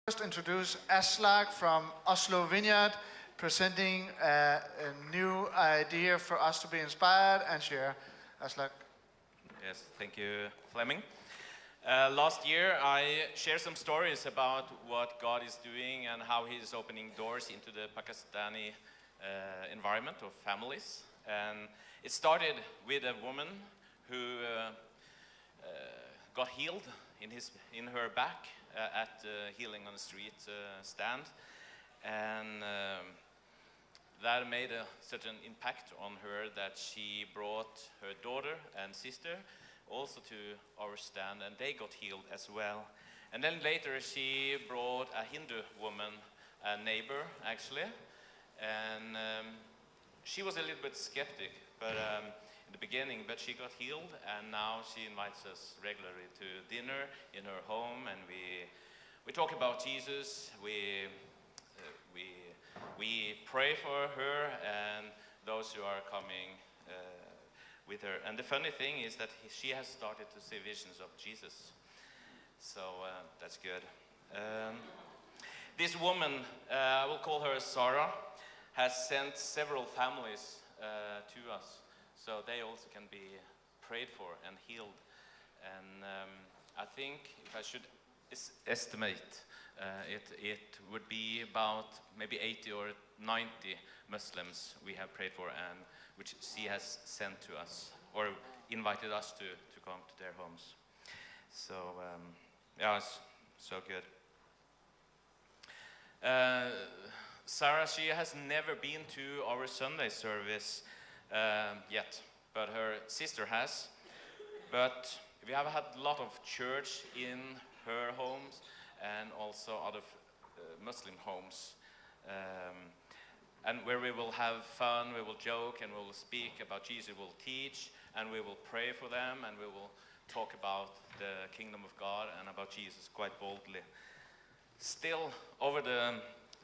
First introduce Aslak from Oslo Vineyard, presenting a new idea for us to be inspired and share. Aslak. Yes, thank you, Fleming. Last year I shared some stories about what God is doing and how He is opening doors into the Pakistani environment of families. And it started with a woman who got healed in her back at Healing on the Street stand, and that made such an impact on her that she brought her daughter and sister also to our stand, and they got healed as well. And then later she brought a Hindu woman, a neighbor actually, and she was a little bit skeptic, but in the beginning, but she got healed, and now she invites us regularly to dinner in her home, and we talk about Jesus. We pray for her and those who are coming with her. And the funny thing is that she has started to see visions of Jesus, so that's good. This woman, I will call her Sarah, has sent several families to us, so they also can be prayed for and healed. And I think if I should estimate, it would be about maybe 80 or 90 Muslims we have prayed for, and which she has sent to us or invited us to come to their homes. So yeah, it's so good. Sarah, she has never been to our Sunday service yet, but her sister has. But we have had a lot of church in her homes and also other Muslim homes, and where we will have fun, we will joke, and we will speak about Jesus, we will teach, and we will pray for them, and we will talk about the kingdom of God and about Jesus quite boldly. Still, over the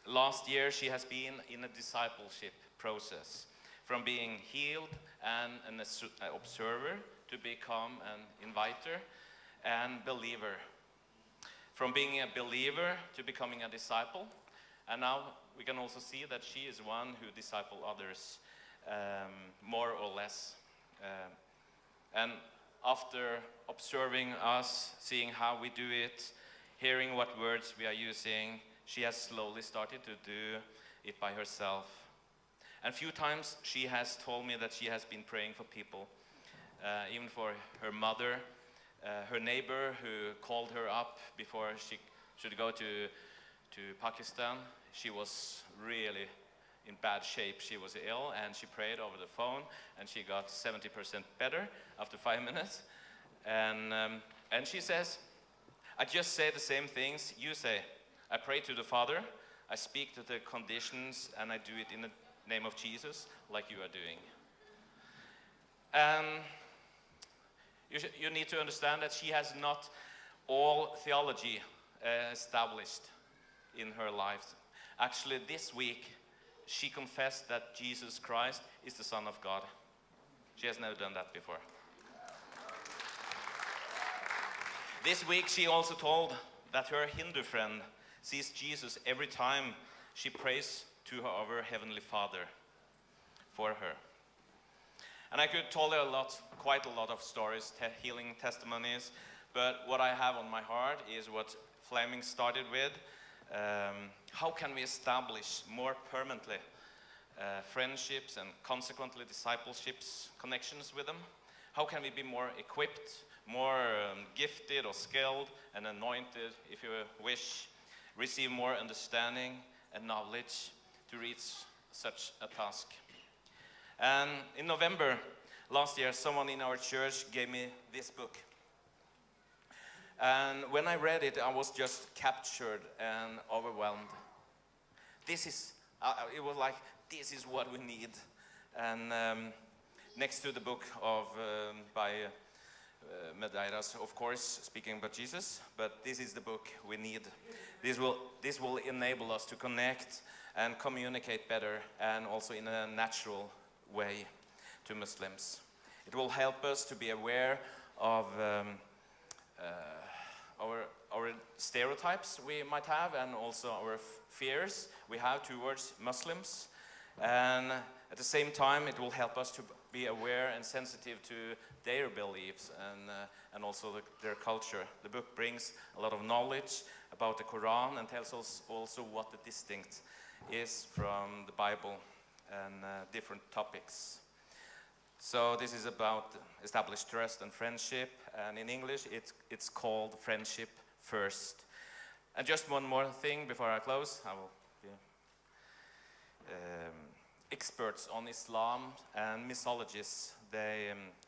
last year, she has been in a discipleship process, from being healed and an observer to become an inviter and believer. From being a believer to becoming a disciple. And now we can also see that she is one who disciples others more or less. And after observing us, seeing how we do it, hearing what words we are using, she has slowly started to do it by herself. And a few times she has told me that she has been praying for people, even for her mother, her neighbor who called her up before she should go to Pakistan. She was really in bad shape. She was ill, and she prayed over the phone, and she got 70% better after 5 minutes. And she says, I just say the same things you say. I pray to the Father, I speak to the conditions, and I do it in the name of Jesus, like you are doing. You need to understand that she has not all theology established in her life. Actually, this week, she confessed that Jesus Christ is the Son of God. She has never done that before. This week, she also told that her Hindu friend sees Jesus every time she prays to our Heavenly Father for her. And I could tell her quite a lot of stories, healing testimonies, but what I have on my heart is what Fleming started with. How can we establish more permanently friendships and consequently discipleships, connections with them? How can we be more equipped, more gifted or skilled and anointed, if you wish, receive more understanding and knowledge to reach such a task? And in November last year, someone in our church gave me this book. And when I read it, I was just captured and overwhelmed. It was like, this is what we need. And next to the book by Medeiros, of course, speaking about Jesus, but this is the book we need. This will enable us to connect and communicate better, and also in a natural way to Muslims. It will help us to be aware of our stereotypes we might have, and also our fears we have towards Muslims. And at the same time, it will help us to be aware and sensitive to their beliefs and also their culture. The book brings a lot of knowledge about the Quran and tells us also what the distinct is from the Bible and different topics. So this is about established trust and friendship, and in English it's called Friendship First. And just one more thing before I close. I will be experts on Islam and mythologists,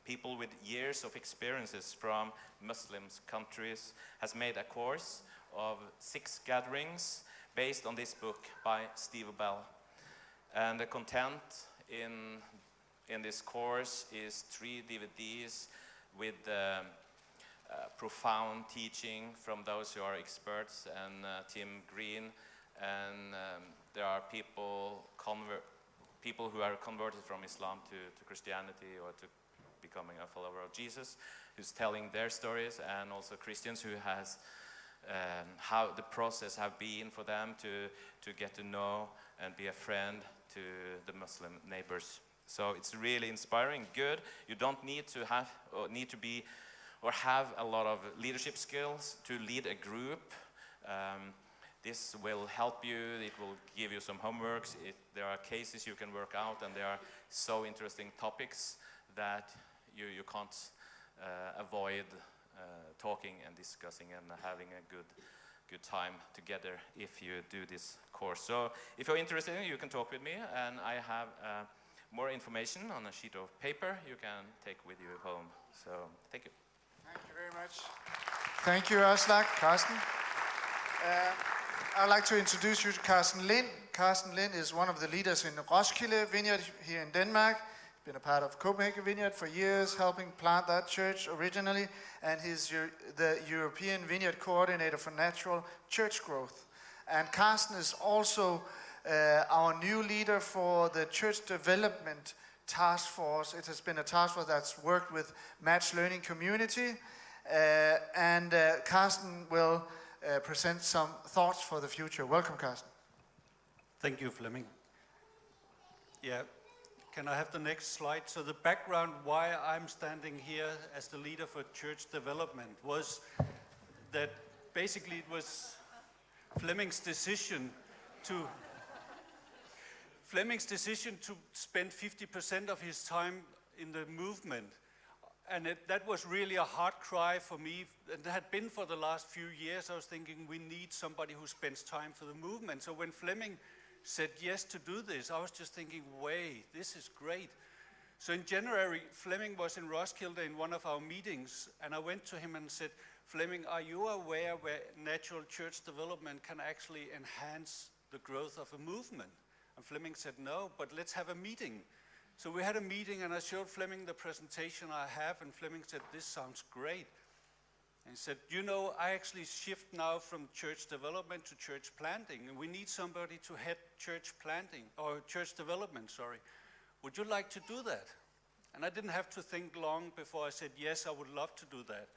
people with years of experiences from Muslim countries, has made a course of 6 gatherings based on this book by Steve Bell. And the content in this course is 3 DVDs with profound teaching from those who are experts and Tim Green, and there are people who are converted from Islam to Christianity or to becoming a follower of Jesus, who's telling their stories, and also Christians who has how the process have been for them to get to know and be a friend to the Muslim neighbors. So it's really inspiring, good. You don't need to have or have a lot of leadership skills to lead a group. This will help you, it will give you some homeworks, there are cases you can work out, and there are so interesting topics that you can't avoid talking and discussing and having a good time together if you do this course. So if you're interested, you can talk with me, and I have more information on a sheet of paper you can take with you home. So thank you. Thank you very much. Thank you, Aslak. Carsten. I'd like to introduce you to Carsten Lind. Carsten Lind is one of the leaders in Roskilde Vineyard here in Denmark. He's been a part of Copenhagen Vineyard for years, helping plant that church originally, and he's the European Vineyard Coordinator for Natural Church Growth. And Carsten is also our new leader for the Church Development Task Force. It has been a task force that's worked with Match Learning Community, and Carsten will present some thoughts for the future. Welcome, Carsten. Thank you, Flemming. Yeah, can I have the next slide? So the background why I'm standing here as the leader for church development was that basically it was Flemming's decision to spend 50% of his time in the movement. And that was really a hard cry for me. It had been for the last few years. I was thinking we need somebody who spends time for the movement. So when Flemming said yes to do this, I was just thinking, wait, this is great. So in January, Flemming was in Roskilde in one of our meetings, and I went to him and said, Flemming, are you aware where natural church development can actually enhance the growth of a movement? And Flemming said, no, but let's have a meeting. So we had a meeting, and I showed Flemming the presentation I have, and Flemming said, this sounds great. And he said, you know, I actually shift now from church development to church planting, and we need somebody to head church planting, or church development, sorry. Would you like to do that? And I didn't have to think long before I said, yes, I would love to do that.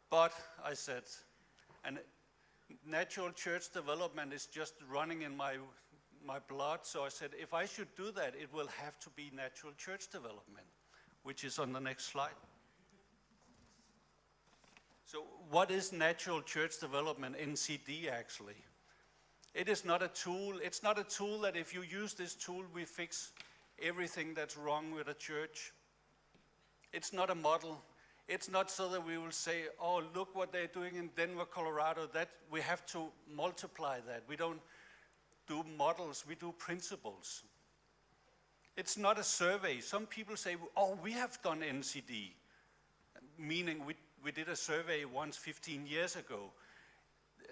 But I said, and natural church development is just running in my blood, so I said, if I should do that, it will have to be natural church development, which is on the next slide. So what is natural church development, NCD actually? It is not a tool. It's not a tool that if you use this tool, we fix everything that's wrong with a church. It's not a model. It's not so that we will say, oh, look what they're doing in Denver, Colorado. That we have to multiply that. We don't do models, we do principles. It's not a survey. Some people say, oh, we have done NCD, meaning we did a survey once 15 years ago.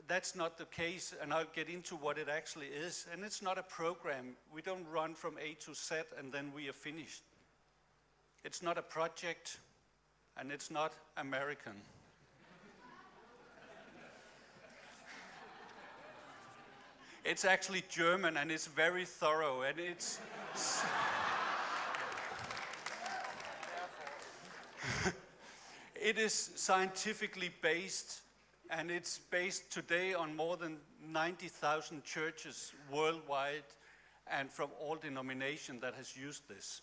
That's not the case, and I'll get into what it actually is. And it's not a program. We don't run from A to Z and then we are finished. It's not a project, and it's not American. It's actually German, and it's very thorough, and it's it is scientifically based, And it's based today on more than 90,000 churches worldwide and from all denominations that has used this.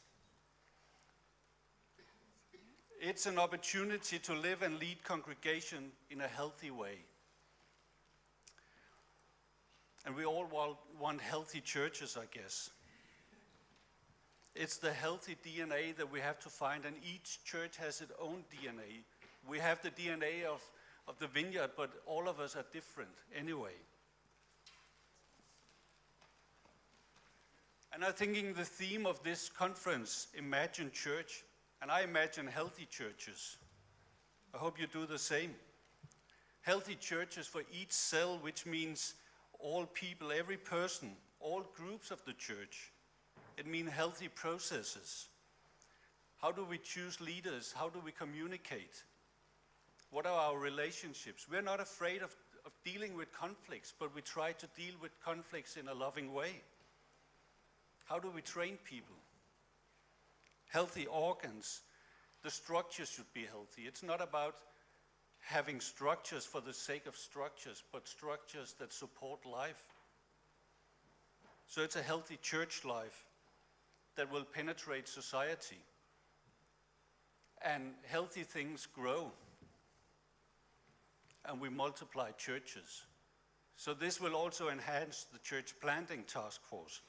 It's an opportunity to live and lead congregation in a healthy way. And we all want healthy churches, I guess. It's the healthy DNA that we have to find, and each church has its own DNA. We have the DNA of the Vineyard, but all of us are different anyway. And I'm thinking the theme of this conference, Imagine Church, and I imagine healthy churches. I hope you do the same. Healthy churches for each cell, which means all people, every person, all groups of the church. It means healthy processes. How do we choose leaders? How do we communicate? What are our relationships? We're not afraid of dealing with conflicts, but we try to deal with conflicts in a loving way. How do we train people? Healthy organs. The structure should be healthy. It's not about having structures for the sake of structures, but structures that support life. So it's a healthy church life that will penetrate society. And healthy things grow. And we multiply churches. So this will also enhance the church planting task force.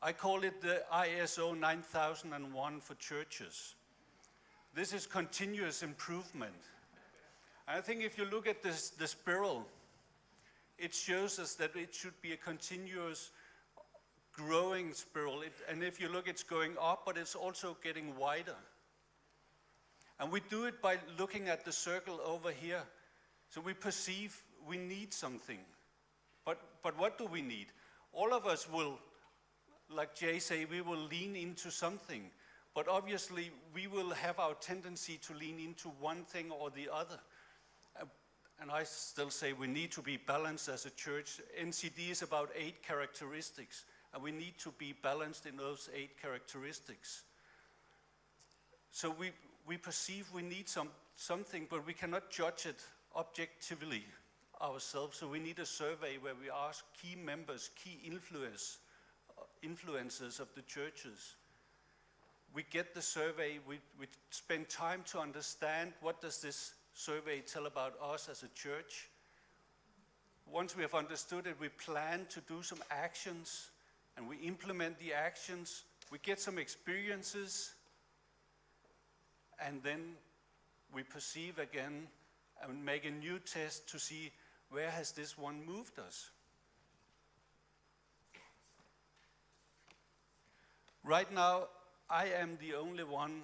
I call it the ISO 9001 for churches. This is continuous improvement. And I think if you look at the spiral, it shows us that it should be a continuous growing spiral. And if you look, it's going up, but it's also getting wider. And we do it by looking at the circle over here. So we perceive we need something. But what do we need? All of us will, like Jay say, we will lean into something. But obviously, we will have our tendency to lean into one thing or the other. And I still say we need to be balanced as a church. NCD is about 8 characteristics, and we need to be balanced in those 8 characteristics. So we perceive we need something, but we cannot judge it objectively ourselves. So we need a survey where we ask key members, key influencers of the churches. We get the survey, we spend time to understand what does this survey tell about us as a church. Once we have understood it, we plan to do some actions, and we implement the actions. We get some experiences, and then we perceive again and make a new test to see where has this one moved us. Right now, I am the only one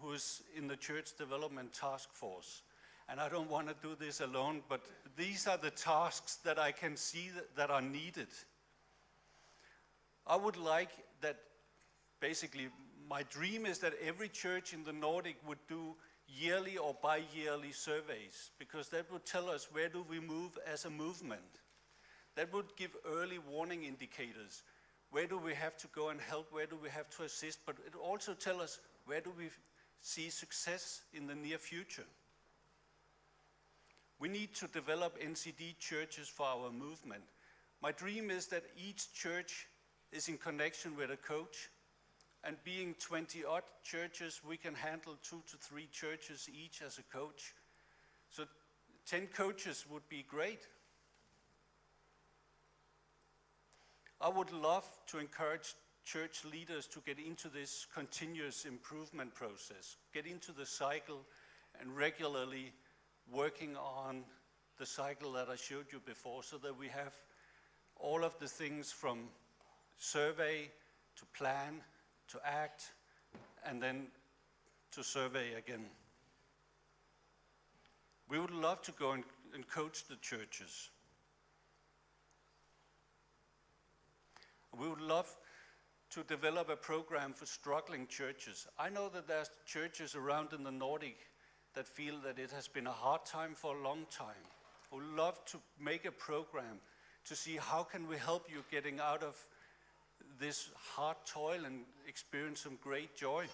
who is in the church development task force. And I don't want to do this alone, but these are the tasks that I can see that are needed. I would like that, basically, my dream is that every church in the Nordic would do yearly or bi-yearly surveys, because that would tell us where do we move as a movement. That would give early warning indicators. Where do we have to go and help? Where do we have to assist? But it also tells us where do we see success in the near future. We need to develop NCD churches for our movement. My dream is that each church is in connection with a coach, and being 20-odd churches, we can handle 2 to 3 churches each as a coach. So 10 coaches would be great. I would love to encourage church leaders to get into this continuous improvement process, get into the cycle, and regularly working on the cycle that I showed you before, so that we have all of the things from survey to plan to act and then to survey again. We would love to go and coach the churches. We would love to develop a program for struggling churches. I know that there's churches around in the Nordic that feel that it has been a hard time for a long time. I would love to make a program to see how can we help you getting out of this hard toil and experience some great joy.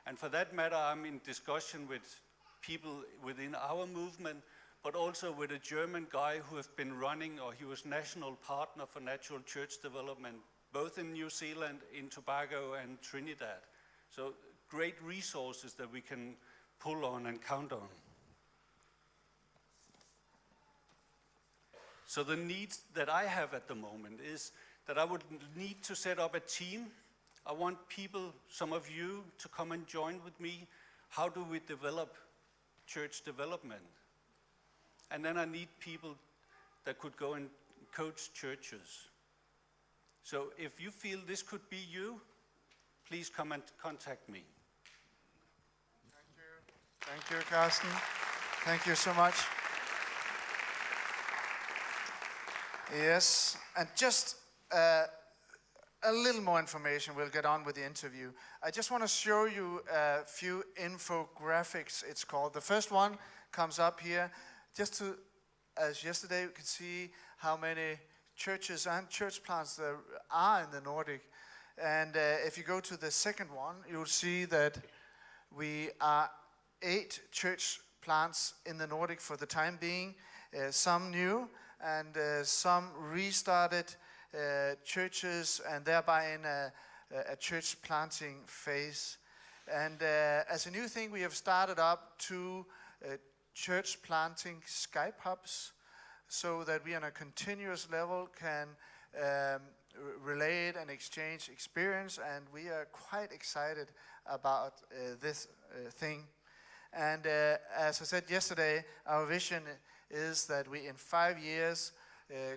And for that matter, I'm in discussion with people within our movement, but also with a German guy who has been running, or he was national partner for natural church development, both in New Zealand, in Tobago and Trinidad. So great resources that we can pull on and count on. So the needs that I have at the moment is that I would need to set up a team. I want people, some of you, to come and join with me. How do we develop church development? And then I need people that could go and coach churches. So if you feel this could be you, please come and contact me. Thank you. Thank you, Carsten. Thank you so much. Yes, and just a little more information. We'll get on with the interview. I just want to show you a few infographics, it's called. The first one comes up here. Just to, as yesterday, we could see how many churches and church plants there are in the Nordic. And if you go to the second one, you'll see that we are 8 church plants in the Nordic for the time being, some new, and some restarted churches, and thereby in a church planting phase. And as a new thing, we have started up 2 church planting Skype hubs, so that we on a continuous level can relate and exchange experience, and we are quite excited about this thing. And as I said yesterday, our vision is that we in 5 years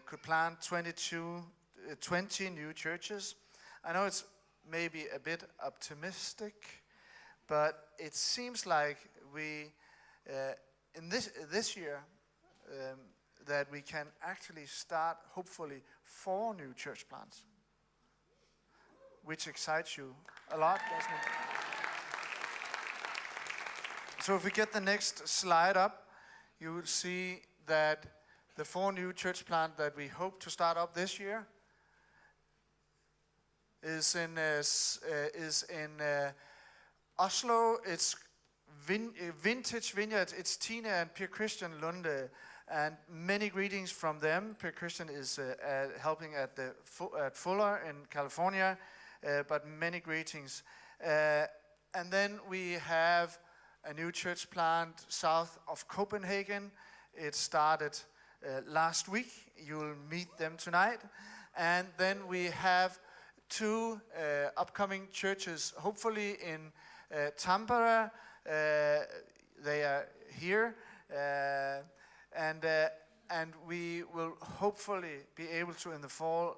could plant 20 new churches. I know it's maybe a bit optimistic, but it seems like we in this year that we can actually start hopefully 4 new church plants, which excites you a lot, doesn't it? So if we get the next slide up, you will see that the 4 new church plants that we hope to start up this year is in Oslo. It's Vintage Vineyard. It's Tina and Per Christian Lunde, and many greetings from them. Per Christian is helping at Fuller in California, but many greetings. And then we have a new church plant south of Copenhagen. It started last week. You'll meet them tonight. And then we have 2 upcoming churches, hopefully in Tampere. They are here. And we will hopefully be able to in the fall,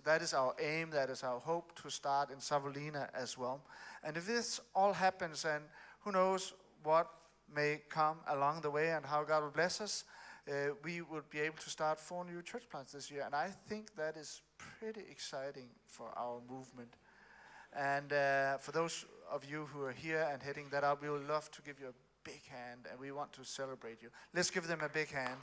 that is our aim, that is our hope, to start in Savonlinna as well. And if this all happens, and who knows what may come along the way and how God will bless us, we will be able to start 4 new church plants this year. And I think that is pretty exciting for our movement. And for those of you who are here and heading that up, we would love to give you a big hand, and we want to celebrate you. Let's give them a big hand.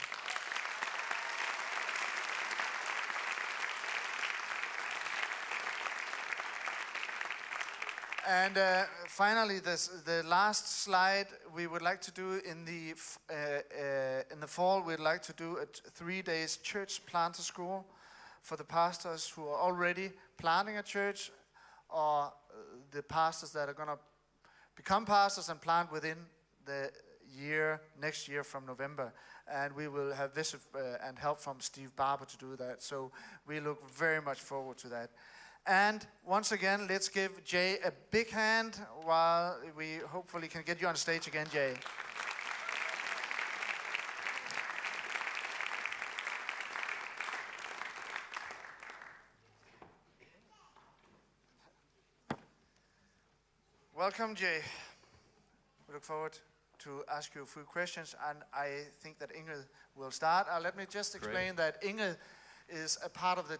And finally, the last slide we would like to do in the fall. We'd like to do a 3 days church planter school for the pastors who are already planting a church, or the pastors that are going to become pastors and plant within the next year from November. And we will have visit and help from Steve Barber to do that. So we look very much forward to that. And once again, let's give Jay a big hand while we hopefully can get you on stage again, Jay. Welcome, Jay. We look forward to ask you a few questions, and I think that Ingrid will start. Let me just explain that Ingrid is a part of the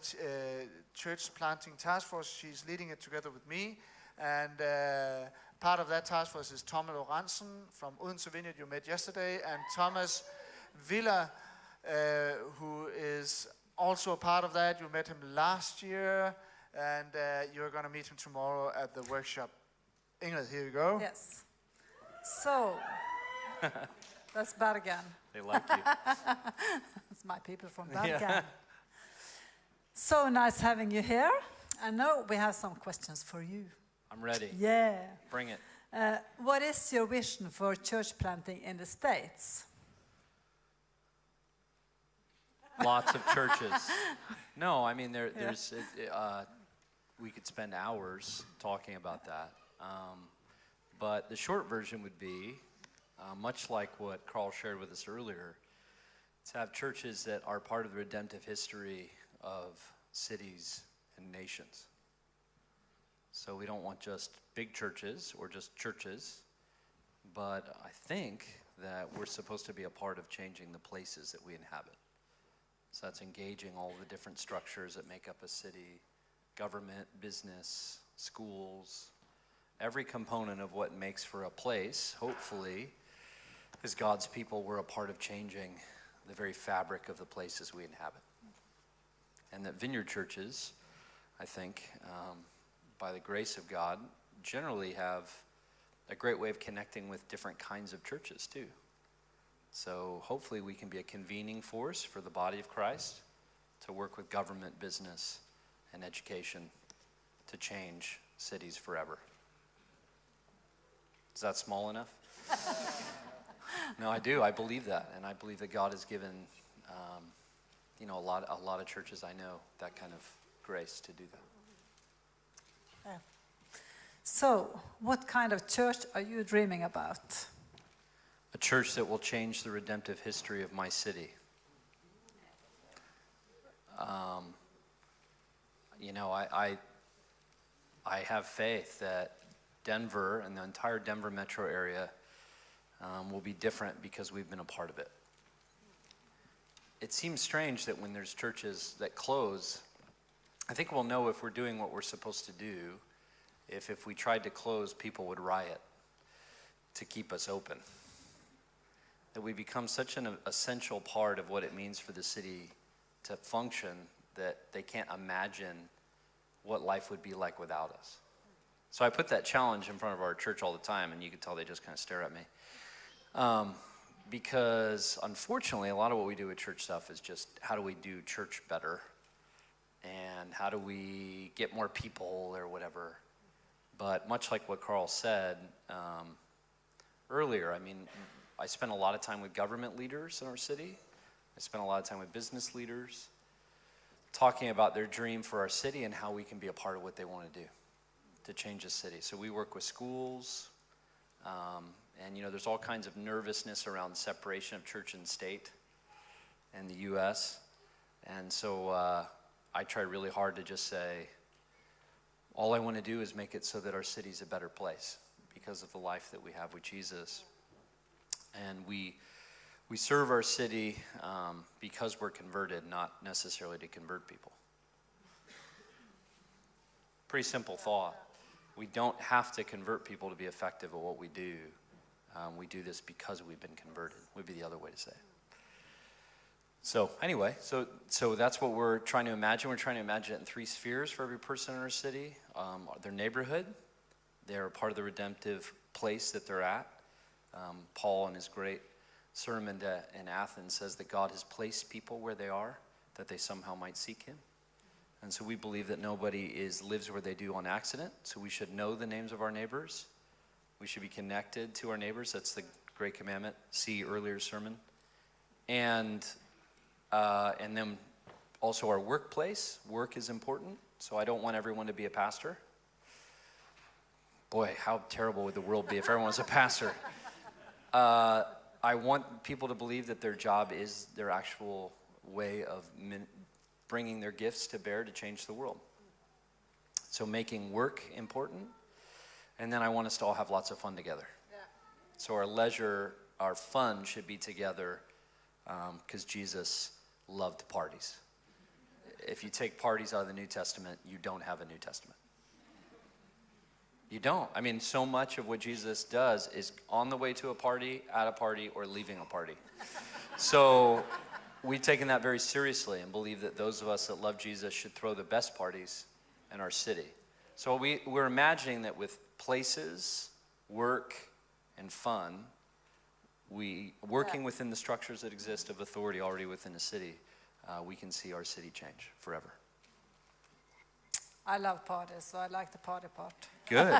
church planting task force. She's leading it together with me, and part of that task force is Thomas Lorentzen from Odense Vineyard you met yesterday, and Thomas Villa, who is also a part of that. You met him last year, and you're going to meet him tomorrow at the workshop. Ingrid, here you go. Yes. So, that's Bergen. They like you. That's my people from Bergen. So nice having you here. I know we have some questions for you. I'm ready. Yeah. Bring it. What is your vision for church planting in the States? Lots of churches. No, I mean, we could spend hours talking about that. But the short version would be, much like what Carl shared with us earlier, to have churches that are part of the redemptive history of cities and nations. So we don't want just big churches or just churches, but I think that we're supposed to be a part of changing the places that we inhabit. So that's engaging all the different structures that make up a city, government, business, schools, every component of what makes for a place, hopefully, as God's people, we're a part of changing the very fabric of the places we inhabit. And that Vineyard churches, I think, by the grace of God, generally have a great way of connecting with different kinds of churches too. So hopefully we can be a convening force for the body of Christ to work with government, business, and education to change cities forever. Is that small enough? No, I do. I believe that, and I believe that God has given, a lot of churches I know that kind of grace to do that. Yeah. So, what kind of church are you dreaming about? A church that will change the redemptive history of my city. I have faith that Denver and the entire Denver metro area will be different because we've been a part of it. It seems strange that when there's churches that close, I think we'll know if we're doing what we're supposed to do if we tried to close, people would riot to keep us open. That we become such an essential part of what it means for the city to function that they can't imagine what life would be like without us. So I put that challenge in front of our church all the time, and you can tell they just kind of stare at me. Because unfortunately, a lot of what we do with church stuff is just how do we do church better? And how do we get more people or whatever? But much like what Carl said earlier, I mean, I spent a lot of time with government leaders in our city. I spent a lot of time with business leaders talking about their dream for our city and how we can be a part of what they want to do to change the city. So we work with schools, and there's all kinds of nervousness around separation of church and state in the U.S. And so I try really hard to just say, all I want to do is make it so that our city's a better place because of the life that we have with Jesus. And we serve our city because we're converted, not necessarily to convert people. Pretty simple thought. We don't have to convert people to be effective at what we do. We do this because we've been converted, would be the other way to say it. So anyway, so that's what we're trying to imagine. We're trying to imagine it in 3 spheres for every person in our city. Their neighborhood, they're a part of the redemptive place that they're at. Paul in his great sermon in Athens says that God has placed people where they are, that they somehow might seek him. And so we believe that nobody lives where they do on accident, so we should know the names of our neighbors. We should be connected to our neighbors. That's the great commandment. See earlier sermon. And then also our workplace. Work is important, so I don't want everyone to be a pastor. Boy, how terrible would the world be if everyone was a pastor. I want people to believe that their job is their actual way of bringing their gifts to bear to change the world. So making work important, and then I want us to all have lots of fun together. Yeah. So our leisure, our fun should be together because Jesus loved parties. If you take parties out of the New Testament, you don't have a New Testament. You don't. I mean, so much of what Jesus does is on the way to a party, at a party, or leaving a party. So we've taken that very seriously and believe that those of us that love Jesus should throw the best parties in our city. So we're imagining that with places, work, and fun, working within the structures that exist of authority already within a city, we can see our city change forever. I love parties, so I like the party part. Good.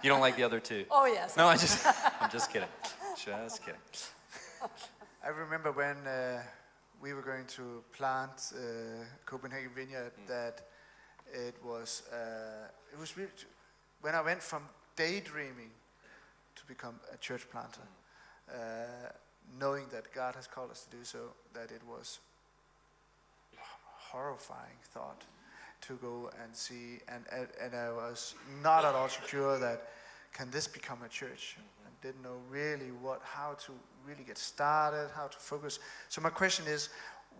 You don't like the other two? Oh, yes. No, I'm just kidding. Just kidding. I remember when we were going to plant Copenhagen Vineyard, that it was really, when I went from daydreaming to become a church planter, knowing that God has called us to do so, that it was a horrifying thought to go and see, and I was not at all secure that can this become a church, and didn't know really how to really get started, how to focus. So my question is,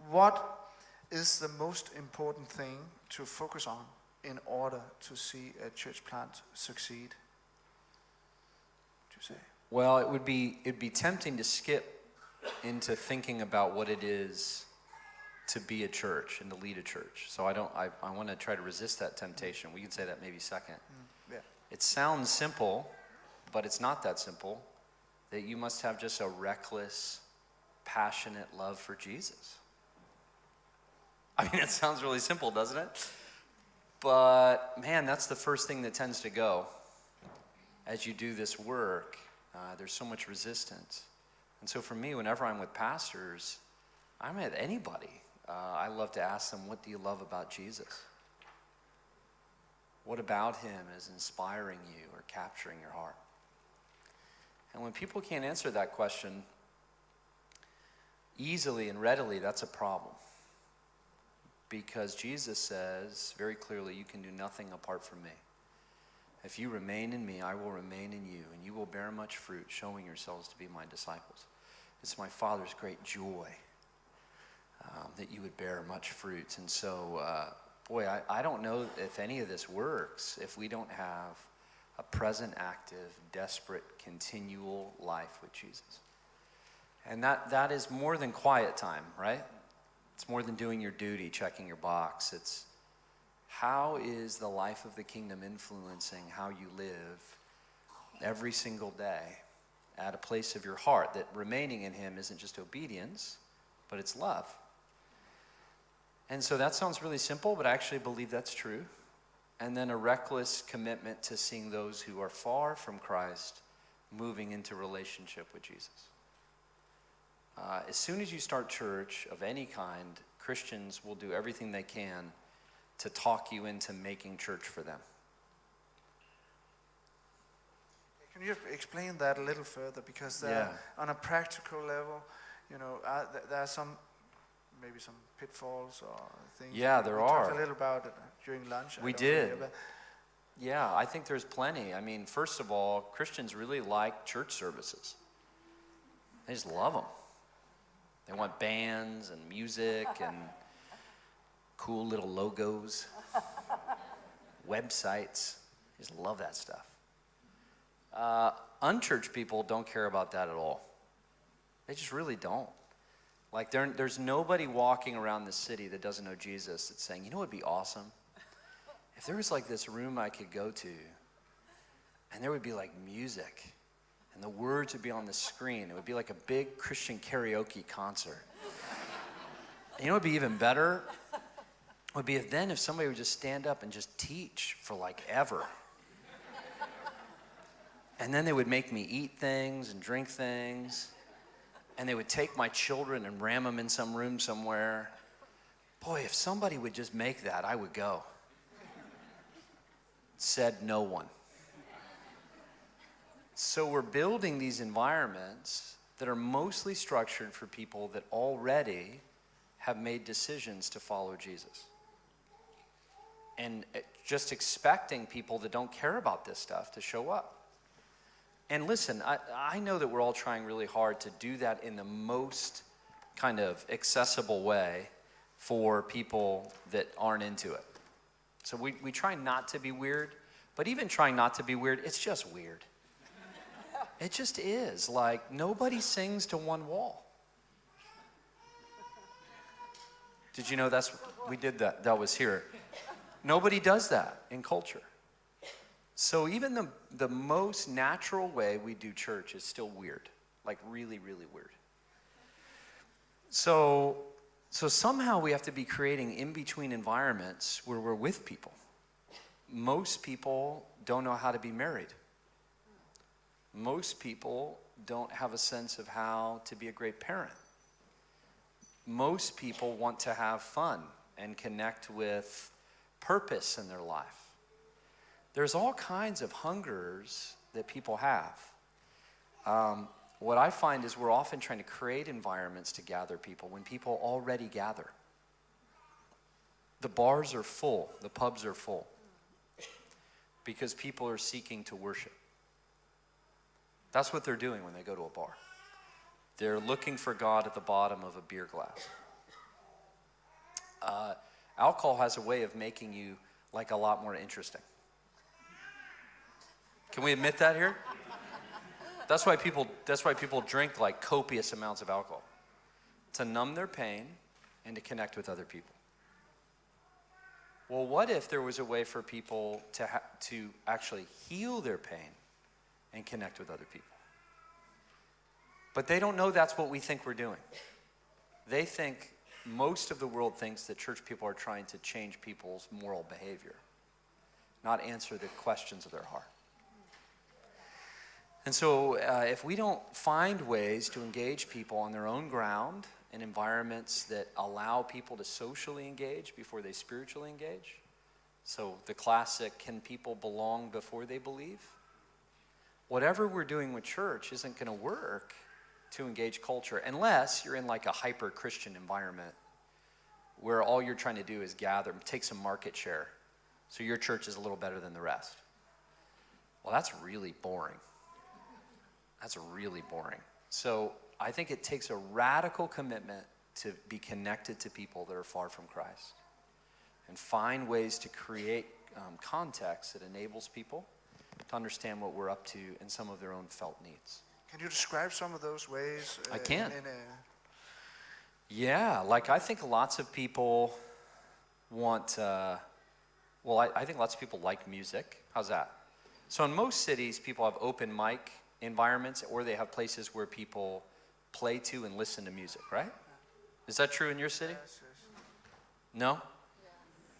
what is the most important thing to focus on in order to see a church plant succeed? Would you say? Well, it'd be tempting to skip into thinking about what it is to be a church and to lead a church. So I want to try to resist that temptation. We can say that maybe second. Yeah. It sounds simple, but it's not that simple. That you must have just a reckless, passionate love for Jesus. I mean, it sounds really simple, doesn't it? But man, that's the first thing that tends to go. As you do this work, there's so much resistance. And so for me, whenever I'm with pastors, I'm with anybody. I love to ask them, what do you love about Jesus? What about him is inspiring you or capturing your heart? And when people can't answer that question easily and readily, that's a problem. Because Jesus says very clearly, you can do nothing apart from me. If you remain in me, I will remain in you, and you will bear much fruit, showing yourselves to be my disciples. It's my Father's great joy that you would bear much fruit. And so, boy, I don't know if any of this works if we don't have a present, active, desperate, continual life with Jesus. And that is more than quiet time, right? It's more than doing your duty, checking your box. It's how is the life of the kingdom influencing how you live every single day at a place of your heart, that remaining in him isn't just obedience, but it's love. And so that sounds really simple, but I actually believe that's true. And then a reckless commitment to seeing those who are far from Christ moving into relationship with Jesus. As soon as you start church of any kind, Christians will do everything they can to talk you into making church for them. Can you explain that a little further? Because on a practical level, there are maybe some pitfalls or things. Yeah, there we are. Talked a little about it during lunch. We did. Yeah, I think there's plenty. I mean, first of all, Christians really like church services. They just love them. They want bands and music and cool little logos, websites. They just love that stuff. Unchurched people don't care about that at all. They just really don't. Like there's nobody walking around the city that doesn't know Jesus that's saying, you know what would be awesome? If there was like this room I could go to, and there would be like music, and the words would be on the screen. It would be like a big Christian karaoke concert. And you know what would be even better? Would be if somebody would just stand up and just teach for like ever. And then they would make me eat things and drink things. And they would take my children and ram them in some room somewhere. Boy, if somebody would just make that, I would go. Said no one. So we're building these environments that are mostly structured for people that already have made decisions to follow Jesus. And just expecting people that don't care about this stuff to show up. And listen, I know that we're all trying really hard to do that in the most kind of accessible way for people that aren't into it. So we try not to be weird, but even trying not to be weird, it's just weird. It just is. Like, nobody sings to one wall. Did you know we did that? That was here. Nobody does that in culture. So even the most natural way we do church is still weird, like really, really weird. So somehow we have to be creating in-between environments where we're with people. Most people don't know how to be married. Most people don't have a sense of how to be a great parent. Most people want to have fun and connect with purpose in their life. There's all kinds of hungers that people have. What I find is we're often trying to create environments to gather people when people already gather. The bars are full, the pubs are full, because people are seeking to worship. That's what they're doing when they go to a bar. They're looking for God at the bottom of a beer glass. Alcohol has a way of making you like a lot more interesting. Can we admit that here? That's why people drink like copious amounts of alcohol, to numb their pain and to connect with other people. Well, what if there was a way for people to actually heal their pain and connect with other people? But they don't know that's what we think we're doing. They think, most of the world thinks that church people are trying to change people's moral behavior, not answer the questions of their heart. And so if we don't find ways to engage people on their own ground in environments that allow people to socially engage before they spiritually engage, so the classic, can people belong before they believe? Whatever we're doing with church isn't going to work to engage culture unless you're in like a hyper-Christian environment where all you're trying to do is gather, take some market share, so your church is a little better than the rest. Well, that's really boring. That's really boring. So I think it takes a radical commitment to be connected to people that are far from Christ and find ways to create context that enables people to understand what we're up to and some of their own felt needs. Can you describe some of those ways? I can. Yeah, like I think lots of people want, I think lots of people like music. How's that? So in most cities, people have open mic environments, or they have places where people play to and listen to music, right? Is that true in your city? Yes. No? Yeah.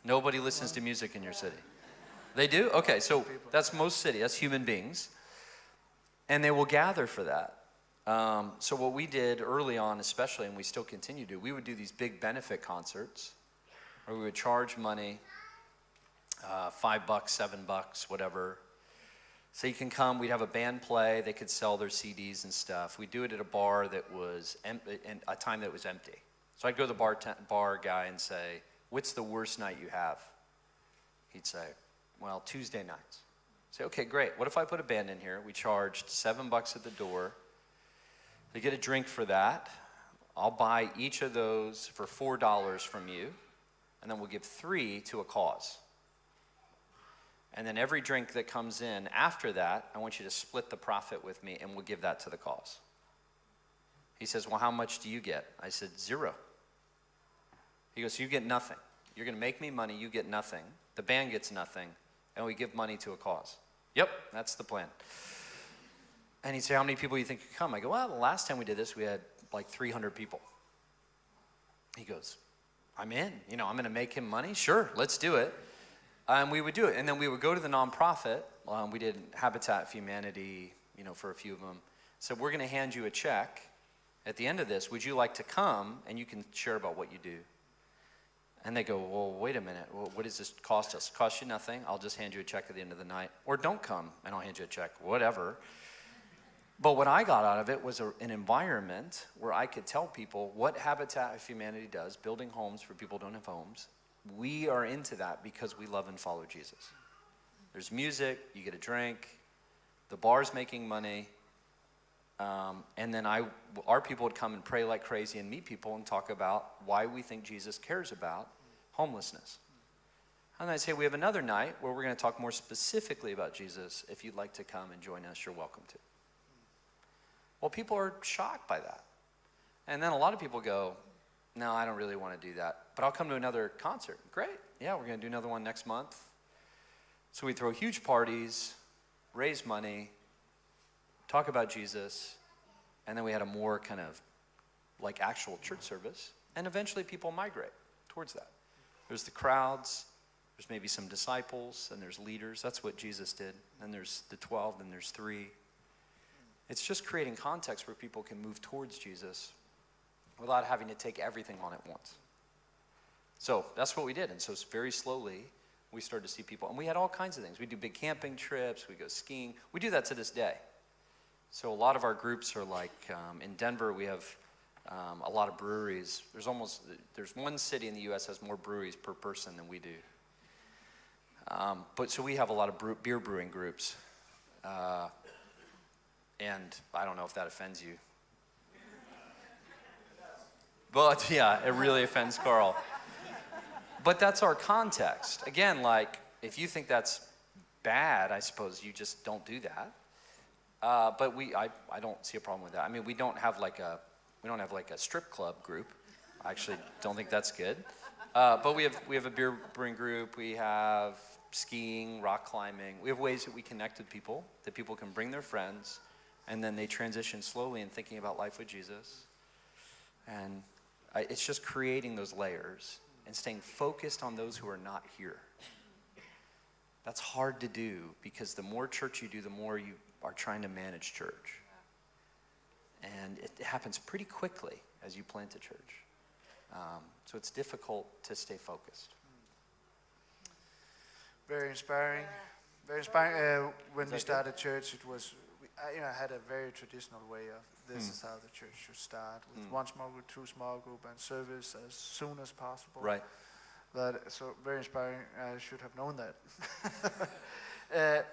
Nobody listens to music in your city. They do? Okay, so that's most cities. That's human beings. And they will gather for that. So what we did early on, especially, and we still continue to do, we would do these big benefit concerts where we would charge money, $5, $7, whatever. So you can come, we'd have a band play, they could sell their CDs and stuff. We'd do it at a bar that was empty, in a time that was empty. So I'd go to the bar guy and say, what's the worst night you have? He'd say, well, Tuesday nights. I'd say, okay, great. What if I put a band in here? We charged $7 at the door. They get a drink for that. I'll buy each of those for $4 from you, and then we'll give 3 to a cause. And then every drink that comes in after that, I want you to split the profit with me, and we'll give that to the cause. He says, well, how much do you get? I said, 0. He goes, so you get nothing. You're going to make me money, you get nothing. The band gets nothing, and we give money to a cause. Yep, that's the plan. And he'd say, how many people do you think could come? I go, well, the last time we did this, we had like 300 people. He goes, I'm in. I'm going to make him money? Sure, let's do it. And we would do it. And then we would go to the nonprofit. We did Habitat for Humanity, for a few of them. So we're going to hand you a check at the end of this. Would you like to come? And you can share about what you do. And they go, well, wait a minute. Well, what does this cost us? It costs you nothing. I'll just hand you a check at the end of the night. Or don't come, and I'll hand you a check. Whatever. But what I got out of it was an environment where I could tell people what Habitat for Humanity does, building homes for people who don't have homes. We are into that because we love and follow Jesus. There's music, you get a drink, the bar's making money, and then our people would come and pray like crazy and meet people and talk about why we think Jesus cares about homelessness. And I'd say we have another night where we're going to talk more specifically about Jesus. If you'd like to come and join us, you're welcome to. Well, people are shocked by that. And then a lot of people go, no, I don't really want to do that, but I'll come to another concert. Great. Yeah, we're going to do another one next month. So we throw huge parties, raise money, talk about Jesus, and then we had a more kind of like actual church service, and eventually people migrate towards that. There's the crowds, there's maybe some disciples, and there's leaders. That's what Jesus did. Then there's the 12, then there's 3. It's just creating context where people can move towards Jesus without having to take everything on at once. So that's what we did. And so very slowly, we started to see people. And we had all kinds of things. We do big camping trips. We go skiing. We do that to this day. So a lot of our groups are like, in Denver, we have a lot of breweries. There's one city in the U.S. has more breweries per person than we do. But so we have a lot of beer brewing groups. And I don't know if that offends you. But yeah, it really offends Carl. But that's our context. Again, like, if you think that's bad, I suppose you just don't do that. But I don't see a problem with that. I mean, we don't have like a strip club group. I actually don't think that's good. But we have a beer brewing group. We have skiing, rock climbing. We have ways that we connect with people, that people can bring their friends, and then they transition slowly in thinking about life with Jesus. And it's just creating those layers and staying focused on those who are not here. That's hard to do, because the more church you do, the more you are trying to manage church. And it happens pretty quickly as you plant a church. So it's difficult to stay focused. Very inspiring. Very inspiring. When we started church, it was, I had a very traditional way of this is how the church should start, with one small group, 2 small group, and service as soon as possible. Right. So very inspiring. I should have known that.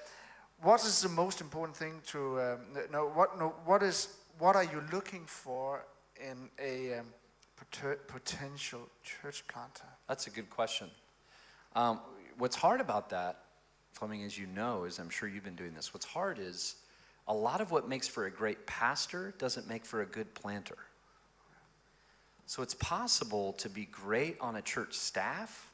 What is the most important thing to know? What are you looking for in a potential church planter? That's a good question. What's hard about that, Fleming, as you know, is I'm sure you've been doing this. What's hard is a lot of what makes for a great pastor doesn't make for a good planter. So it's possible to be great on a church staff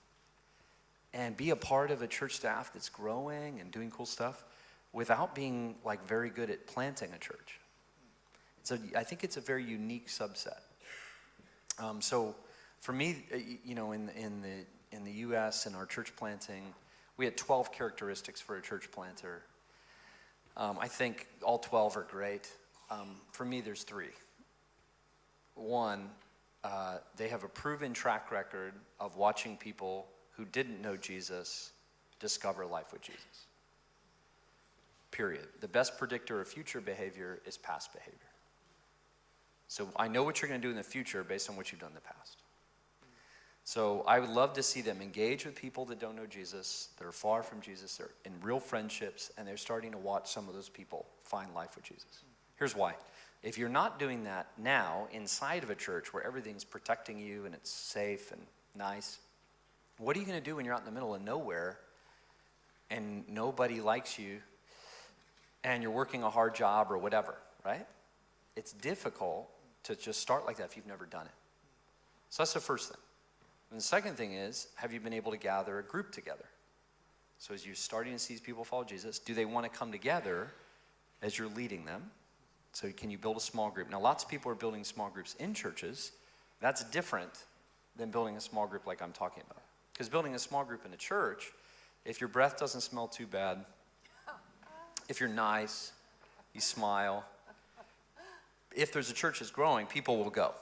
and be a part of a church staff that's growing and doing cool stuff without being like very good at planting a church. So I think it's a very unique subset. So for me, in the U.S. and our church planting, we had 12 characteristics for a church planter. I think all 12 are great. For me, there's 3. One, they have a proven track record of watching people who didn't know Jesus discover life with Jesus. Period. The best predictor of future behavior is past behavior. So I know what you're going to do in the future based on what you've done in the past. So I would love to see them engage with people that don't know Jesus, that are far from Jesus, they're in real friendships, and they're starting to watch some of those people find life with Jesus. Here's why. If you're not doing that now inside of a church where everything's protecting you and it's safe and nice, what are you going to do when you're out in the middle of nowhere and nobody likes you and you're working a hard job or whatever, right? It's difficult to just start like that if you've never done it. So that's the first thing. And the second thing is, have you been able to gather a group together? So as you're starting to see people follow Jesus, do they want to come together as you're leading them? So can you build a small group? Now, lots of people are building small groups in churches. That's different than building a small group like I'm talking about. Because building a small group in a church, if your breath doesn't smell too bad, if you're nice, you smile, if there's a church that's growing, people will go.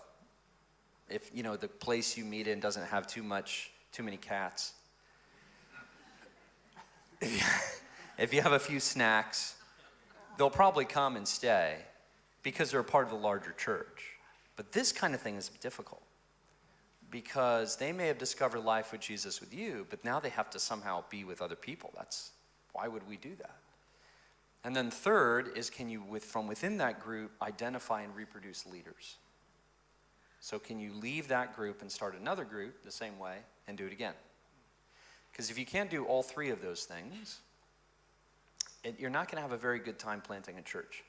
If, the place you meet in doesn't have too many cats. If you have a few snacks, they'll probably come and stay because they're a part of the larger church. But this kind of thing is difficult because they may have discovered life with Jesus with you, but now they have to somehow be with other people. Why would we do that? And then third is, can you, from within that group, identify and reproduce leaders? So can you leave that group and start another group the same way and do it again? Because if you can't do all 3 of those things, you're not going to have a very good time planting a church.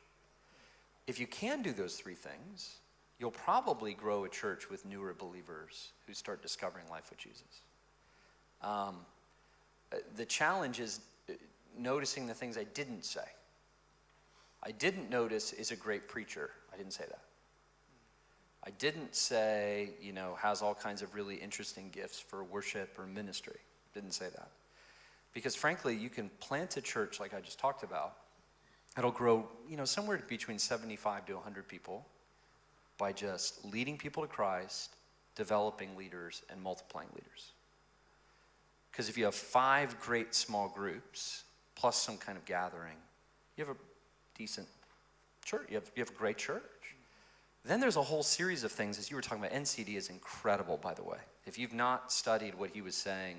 If you can do those 3 things, you'll probably grow a church with newer believers who start discovering life with Jesus. The challenge is noticing the things I didn't say. I didn't notice is a great preacher. I didn't say that. I didn't say, has all kinds of really interesting gifts for worship or ministry. Didn't say that. Because frankly, you can plant a church like I just talked about. It'll grow, somewhere between 75 to 100 people by just leading people to Christ, developing leaders, and multiplying leaders. Because if you have 5 great small groups, plus some kind of gathering, you have a decent church. You have a great church. Then there's a whole series of things, as you were talking about. NCD is incredible, by the way. If you've not studied what he was saying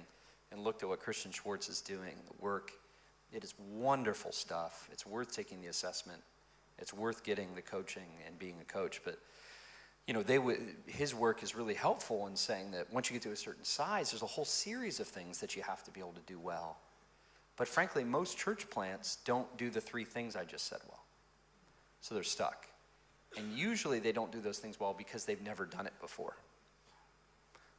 and looked at what Christian Schwartz is doing, the work, it is wonderful stuff. It's worth taking the assessment. It's worth getting the coaching and being a coach. But, his work is really helpful in saying that once you get to a certain size, there's a whole series of things that you have to be able to do well. But frankly, most church plants don't do the 3 things I just said well. So they're stuck. And usually they don't do those things well because they've never done it before.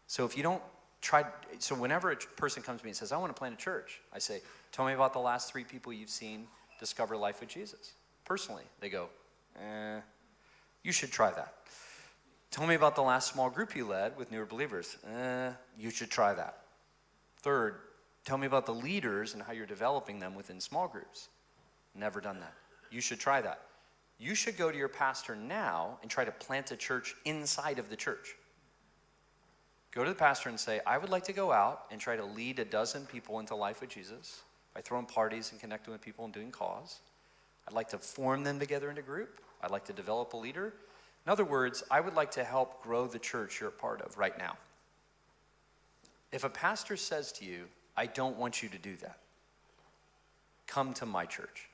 So if you don't try, so whenever a person comes to me and says, I want to plant a church, I say, tell me about the last 3 people you've seen discover life with Jesus. Personally, they go, you should try that. Tell me about the last small group you led with newer believers. You should try that. Third, tell me about the leaders and how you're developing them within small groups. Never done that. You should try that. You should go to your pastor now and try to plant a church inside of the church. Go to the pastor and say, I would like to go out and try to lead a dozen people into life with Jesus by throwing parties and connecting with people and doing cause. I'd like to form them together in a group. I'd like to develop a leader. In other words, I would like to help grow the church you're a part of right now. If a pastor says to you, I don't want you to do that, come to my church.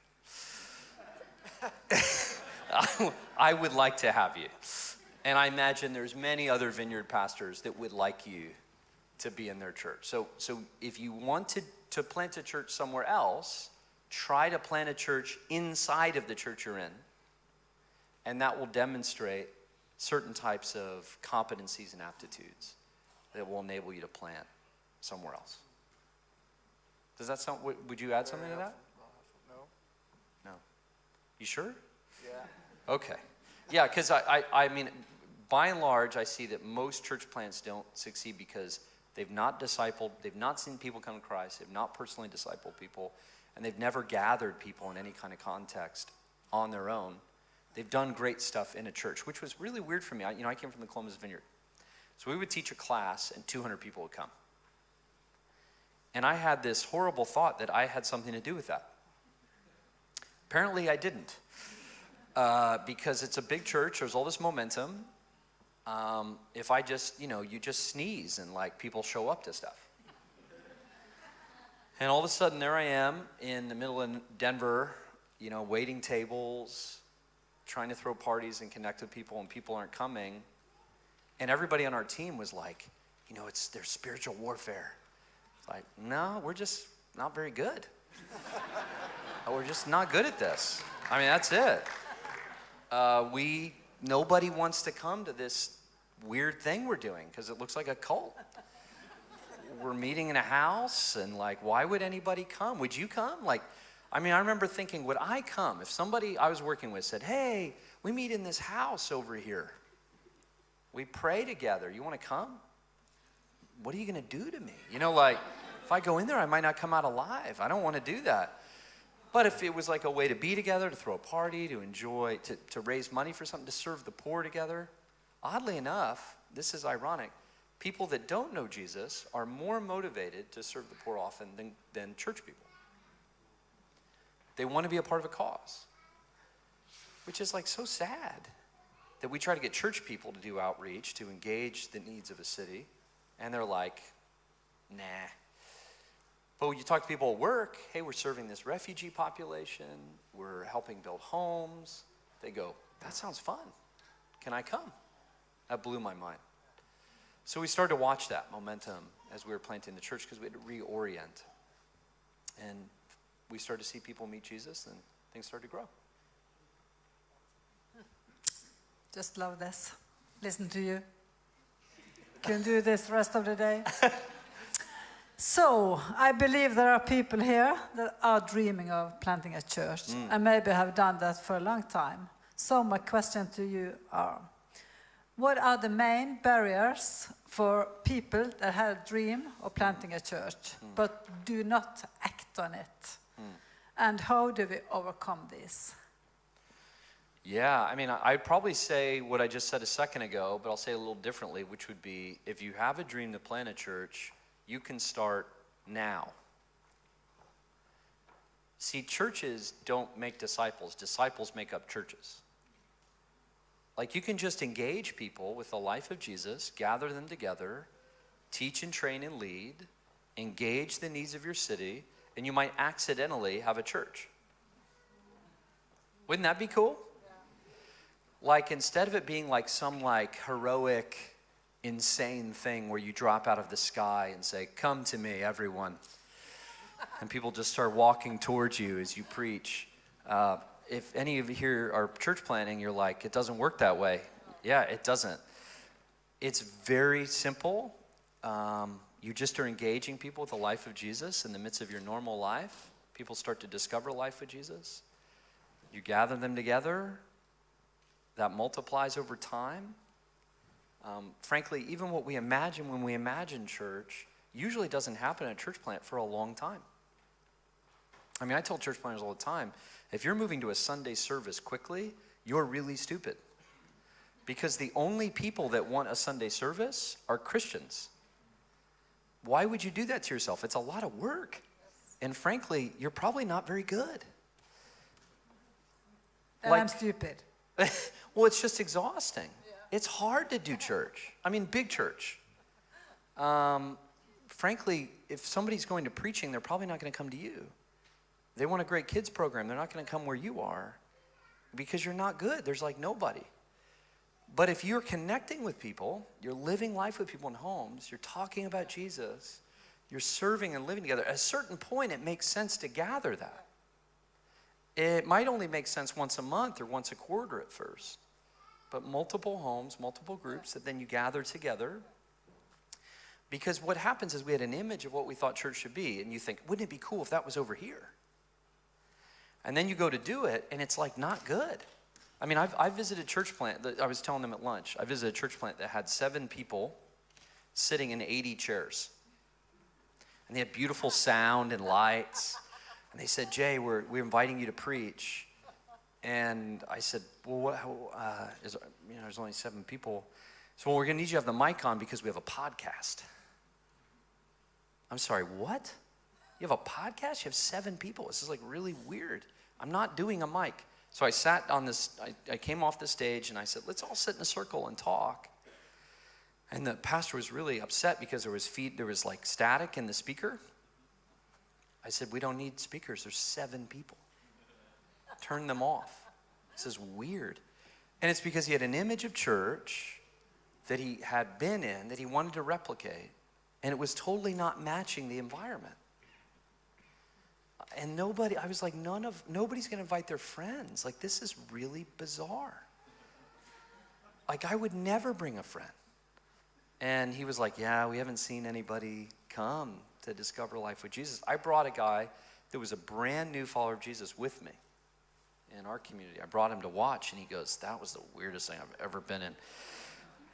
I would like to have you. And I imagine there's many other Vineyard pastors that would like you to be in their church. So if you want to plant a church somewhere else, try to plant a church inside of the church you're in. And that will demonstrate certain types of competencies and aptitudes that will enable you to plant somewhere else. Does that sound, would you add something to that? No. You sure? Yeah. Okay. Yeah, because I mean, by and large, I see that most church plants don't succeed because they've not discipled, they've not seen people come to Christ, they've not personally discipled people, and they've never gathered people in any kind of context on their own. They've done great stuff in a church, which was really weird for me. I came from the Columbus Vineyard. So we would teach a class and 200 people would come. And I had this horrible thought that I had something to do with that. Apparently I didn't. Because it's a big church, there's all this momentum. If I just, you just sneeze and people show up to stuff. And all of a sudden there I am in the middle of Denver, waiting tables, trying to throw parties and connect with people, and people aren't coming. And everybody on our team was like, there's spiritual warfare. It's like, no, we're just not very good. We're just not good at this. I mean, that's it. Nobody wants to come to this weird thing we're doing because it looks like a cult. We're meeting in a house and why would anybody come? Would you come? I remember thinking, would I come? If somebody I was working with said, hey, we meet in this house over here. We pray together. You want to come? What are you going to do to me? If I go in there, I might not come out alive. I don't want to do that. But if it was a way to be together, to throw a party, to enjoy, to raise money for something, to serve the poor together, oddly enough, this is ironic, people that don't know Jesus are more motivated to serve the poor often than church people. They want to be a part of a cause, which is so sad that we try to get church people to do outreach, to engage the needs of a city, and they're like, nah. But when you talk to people at work, hey, we're serving this refugee population, we're helping build homes, they go, that sounds fun. Can I come? That blew my mind. So we started to watch that momentum as we were planting the church because we had to reorient. And we started to see people meet Jesus and things started to grow. Just love this. Listen to you. Can do this rest of the day. So, I believe there are people here that are dreaming of planting a church and maybe have done that for a long time. So, my question to you are, what are the main barriers for people that have a dream of planting a church but do not act on it? And how do we overcome this? Yeah, I mean, I'd probably say what I just said a second ago, but I'll say it a little differently, which would be, if you have a dream to plant a church, you can start now. See, churches don't make disciples. Disciples make up churches. Like, you can just engage people with the life of Jesus, gather them together, teach and train and lead, engage the needs of your city, and you might accidentally have a church. Wouldn't that be cool? Like, instead of it being like some like heroic, insane thing where you drop out of the sky and say, "Come to me, everyone," and people just start walking towards you as you preach. If any of you here are church planting, you're like, it doesn't work that way. Yeah, it doesn't. It's very simple. You just are engaging people with the life of Jesus in the midst of your normal life. People start to discover life with Jesus. You gather them together. That multiplies over time. Frankly, even what we imagine when we imagine church usually doesn't happen at a church plant for a long time. I mean, I tell church planters all the time, if you're moving to a Sunday service quickly, you're really stupid. Because the only people that want a Sunday service are Christians. Why would you do that to yourself? It's a lot of work. And frankly, you're probably not very good. Then I'm stupid. Well, it's just exhausting. Yeah. It's hard to do church. I mean, big church. Frankly, if somebody's going to preaching, they're probably not going to come to you. They want a great kids program. They're not going to come where you are because you're not good. There's like nobody. But if you're connecting with people, you're living life with people in homes, you're talking about Jesus, you're serving and living together, at a certain point it makes sense to gather that. It might only make sense once a month or once a quarter at first. But multiple homes, multiple groups that then you gather together. Because what happens is we had an image of what we thought church should be, and you think, wouldn't it be cool if that was over here? And then you go to do it, and it's like not good. I mean, I've visited a church plant. I was telling them at lunch. I visited a church plant that had 7 people sitting in 80 chairs. And they had beautiful sound and lights. And they said, "Jay, we're inviting you to preach." And I said, "Well, there's only 7 people. So, well, we're going to need you to have the mic on because we have a podcast." I'm sorry, what? You have a podcast? You have 7 people. This is like really weird. I'm not doing a mic. So I sat on this, I came off the stage and I said, let's all sit in a circle and talk. And the pastor was really upset because there was like static in the speaker. I said, we don't need speakers. There's 7 people. Turn them off. This is weird. And it's because he had an image of church that he had been in, that he wanted to replicate. And it was totally not matching the environment. And I was like, nobody's going to invite their friends. Like, this is really bizarre. Like, I would never bring a friend. And he was like, yeah, we haven't seen anybody come to discover life with Jesus. I brought a guy that was a brand new follower of Jesus with me in our community. I brought him to watch, and he goes, that was the weirdest thing I've ever been in.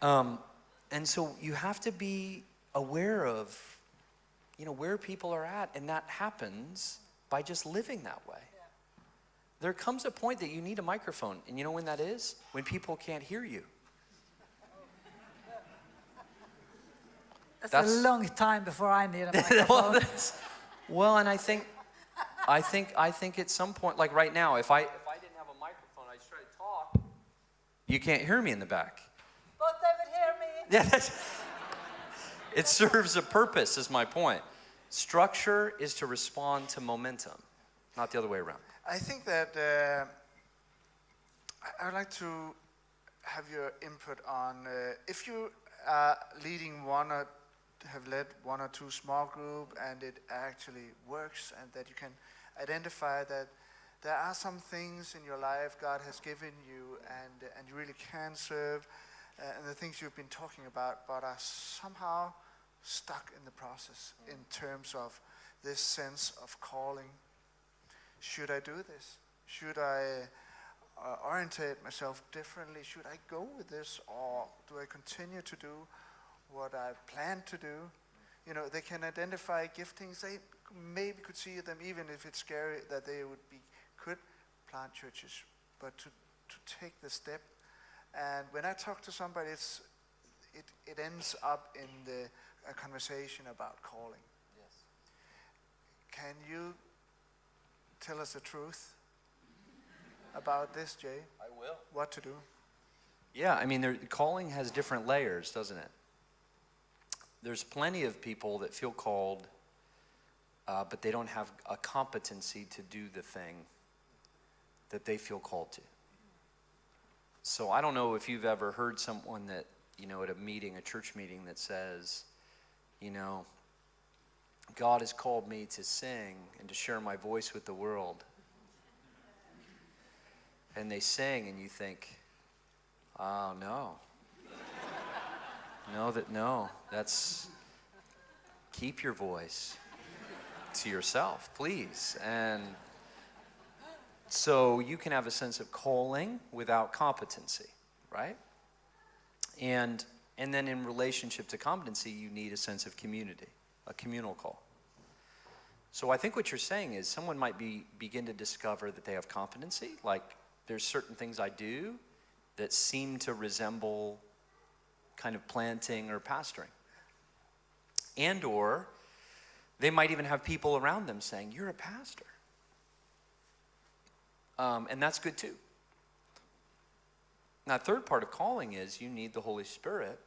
And so you have to be aware of, where people are at, and that happens by just living that way. Yeah. There comes a point that you need a microphone, and you know when that is? When people can't hear you. That's a long time before I need a microphone. Well, and I think at some point, like right now, if I didn't have a microphone, I try to talk, you can't hear me in the back. But they would hear me. Yeah, it serves a purpose, is my point. Structure is to respond to momentum, not the other way around. I think that I would like to have your input on if you are leading have led 1 or 2 small group and it actually works, and that you can identify that there are some things in your life God has given you and you really can serve, and the things you've been talking about, but are somehow stuck in the process in terms of this sense of calling. Should I do this? Should I orientate myself differently? Should I go with this, or do I continue to do what I plan to do? You know, they can identify giftings. They maybe could see them, even if it's scary, that they could plant churches, but to take the step. And when I talk to somebody, it ends up in a conversation about calling. Yes. Can you tell us the truth about this, Jay? I will. What to do? Yeah, I mean, calling has different layers, doesn't it? There's plenty of people that feel called, but they don't have a competency to do the thing that they feel called to. So I don't know if you've ever heard someone that, you know, at a meeting, a church meeting, that says, you know, God has called me to sing and to share my voice with the world. And they sing, and you think, oh, no. No, that's, keep your voice to yourself, please. And so you can have a sense of calling without competency, right? And then in relationship to competency, you need a sense of community, a communal call. So I think what you're saying is someone might begin to discover that they have competency, like there's certain things I do that seem to resemble kind of planting or pastoring. And or they might even have people around them saying, you're a pastor. And that's good too. Now, third part of calling is you need the Holy Spirit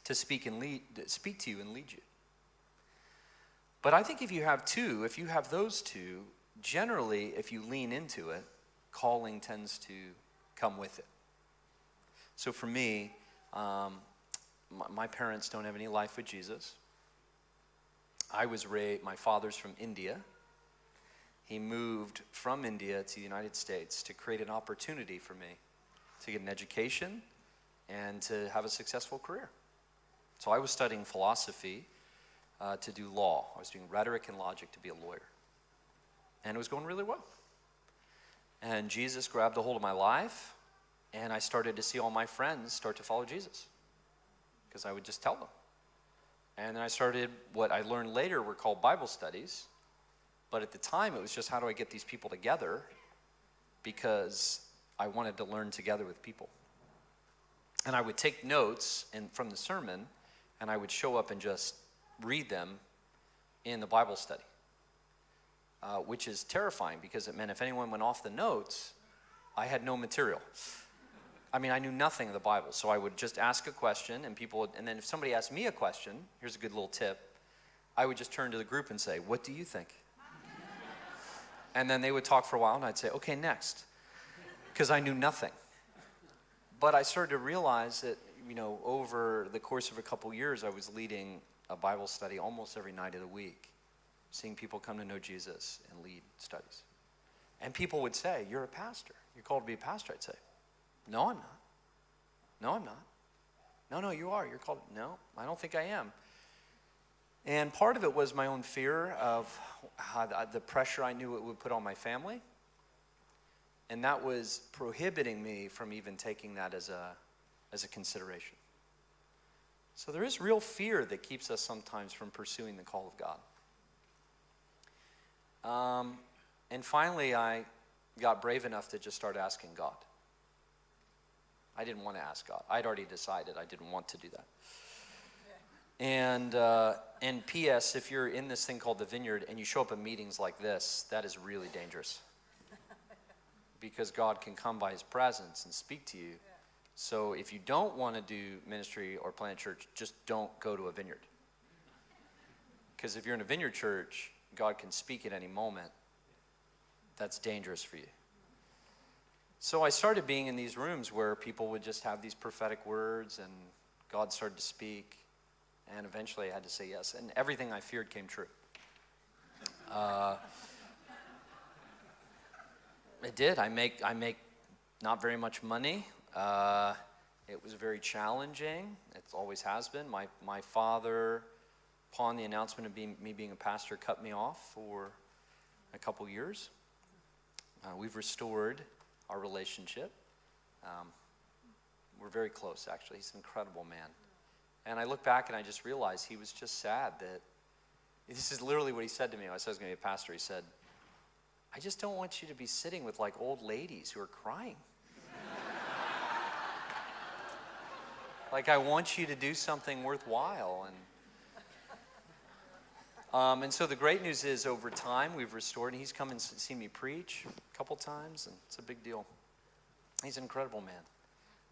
to speak to you and lead you. But I think if you have those two, generally, if you lean into it, calling tends to come with it. So for me, my parents don't have any life with Jesus. I was raised, my father's from India. He moved from India to the United States to create an opportunity for me to get an education and to have a successful career. So I was studying philosophy to do law. I was doing rhetoric and logic to be a lawyer. And it was going really well. And Jesus grabbed a hold of my life, and I started to see all my friends start to follow Jesus because I would just tell them. And then I started what I learned later were called Bible studies. But at the time, it was just, how do I get these people together? Because I wanted to learn together with people. And I would take notes from the sermon, and I would show up and just read them in the Bible study, which is terrifying because it meant if anyone went off the notes, I had no material. I mean, I knew nothing of the Bible, so I would just ask a question, and then if somebody asked me a question, here's a good little tip, I would just turn to the group and say, what do you think? And then they would talk for a while, and I'd say, okay, next. Because I knew nothing. But I started to realize that, you know, over the course of a couple years, I was leading a Bible study almost every night of the week, seeing people come to know Jesus and lead studies. And people would say, you're a pastor. You're called to be a pastor. I'd say, no, I'm not. No, I'm not. No, you are. You're called. No, I don't think I am. And part of it was my own fear of the pressure I knew it would put on my family. And that was prohibiting me from even taking that as a consideration. So there is real fear that keeps us sometimes from pursuing the call of God. And finally, I got brave enough to just start asking God. I didn't want to ask God. I'd already decided I didn't want to do that. And P.S., if you're in this thing called the Vineyard and you show up at meetings like this, that is really dangerous. Because God can come by his presence and speak to you. So if you don't want to do ministry or plant a church, just don't go to a vineyard. Because if you're in a vineyard church, God can speak at any moment. That's dangerous for you. So I started being in these rooms where people would just have these prophetic words and God started to speak. And eventually I had to say yes. And everything I feared came true. It did. I make not very much money. It was very challenging. It always has been. My father, upon the announcement of me being a pastor, cut me off for a couple years. We've restored our relationship. We're very close, actually. He's an incredible man. And I look back and I just realized he was just sad that, this is literally what he said to me when I said I was going to be a pastor. He said, I just don't want you to be sitting with like old ladies who are crying. Like, I want you to do something worthwhile. And so the great news is, over time, we've restored. And he's come and seen me preach a couple times, and it's a big deal. He's an incredible man.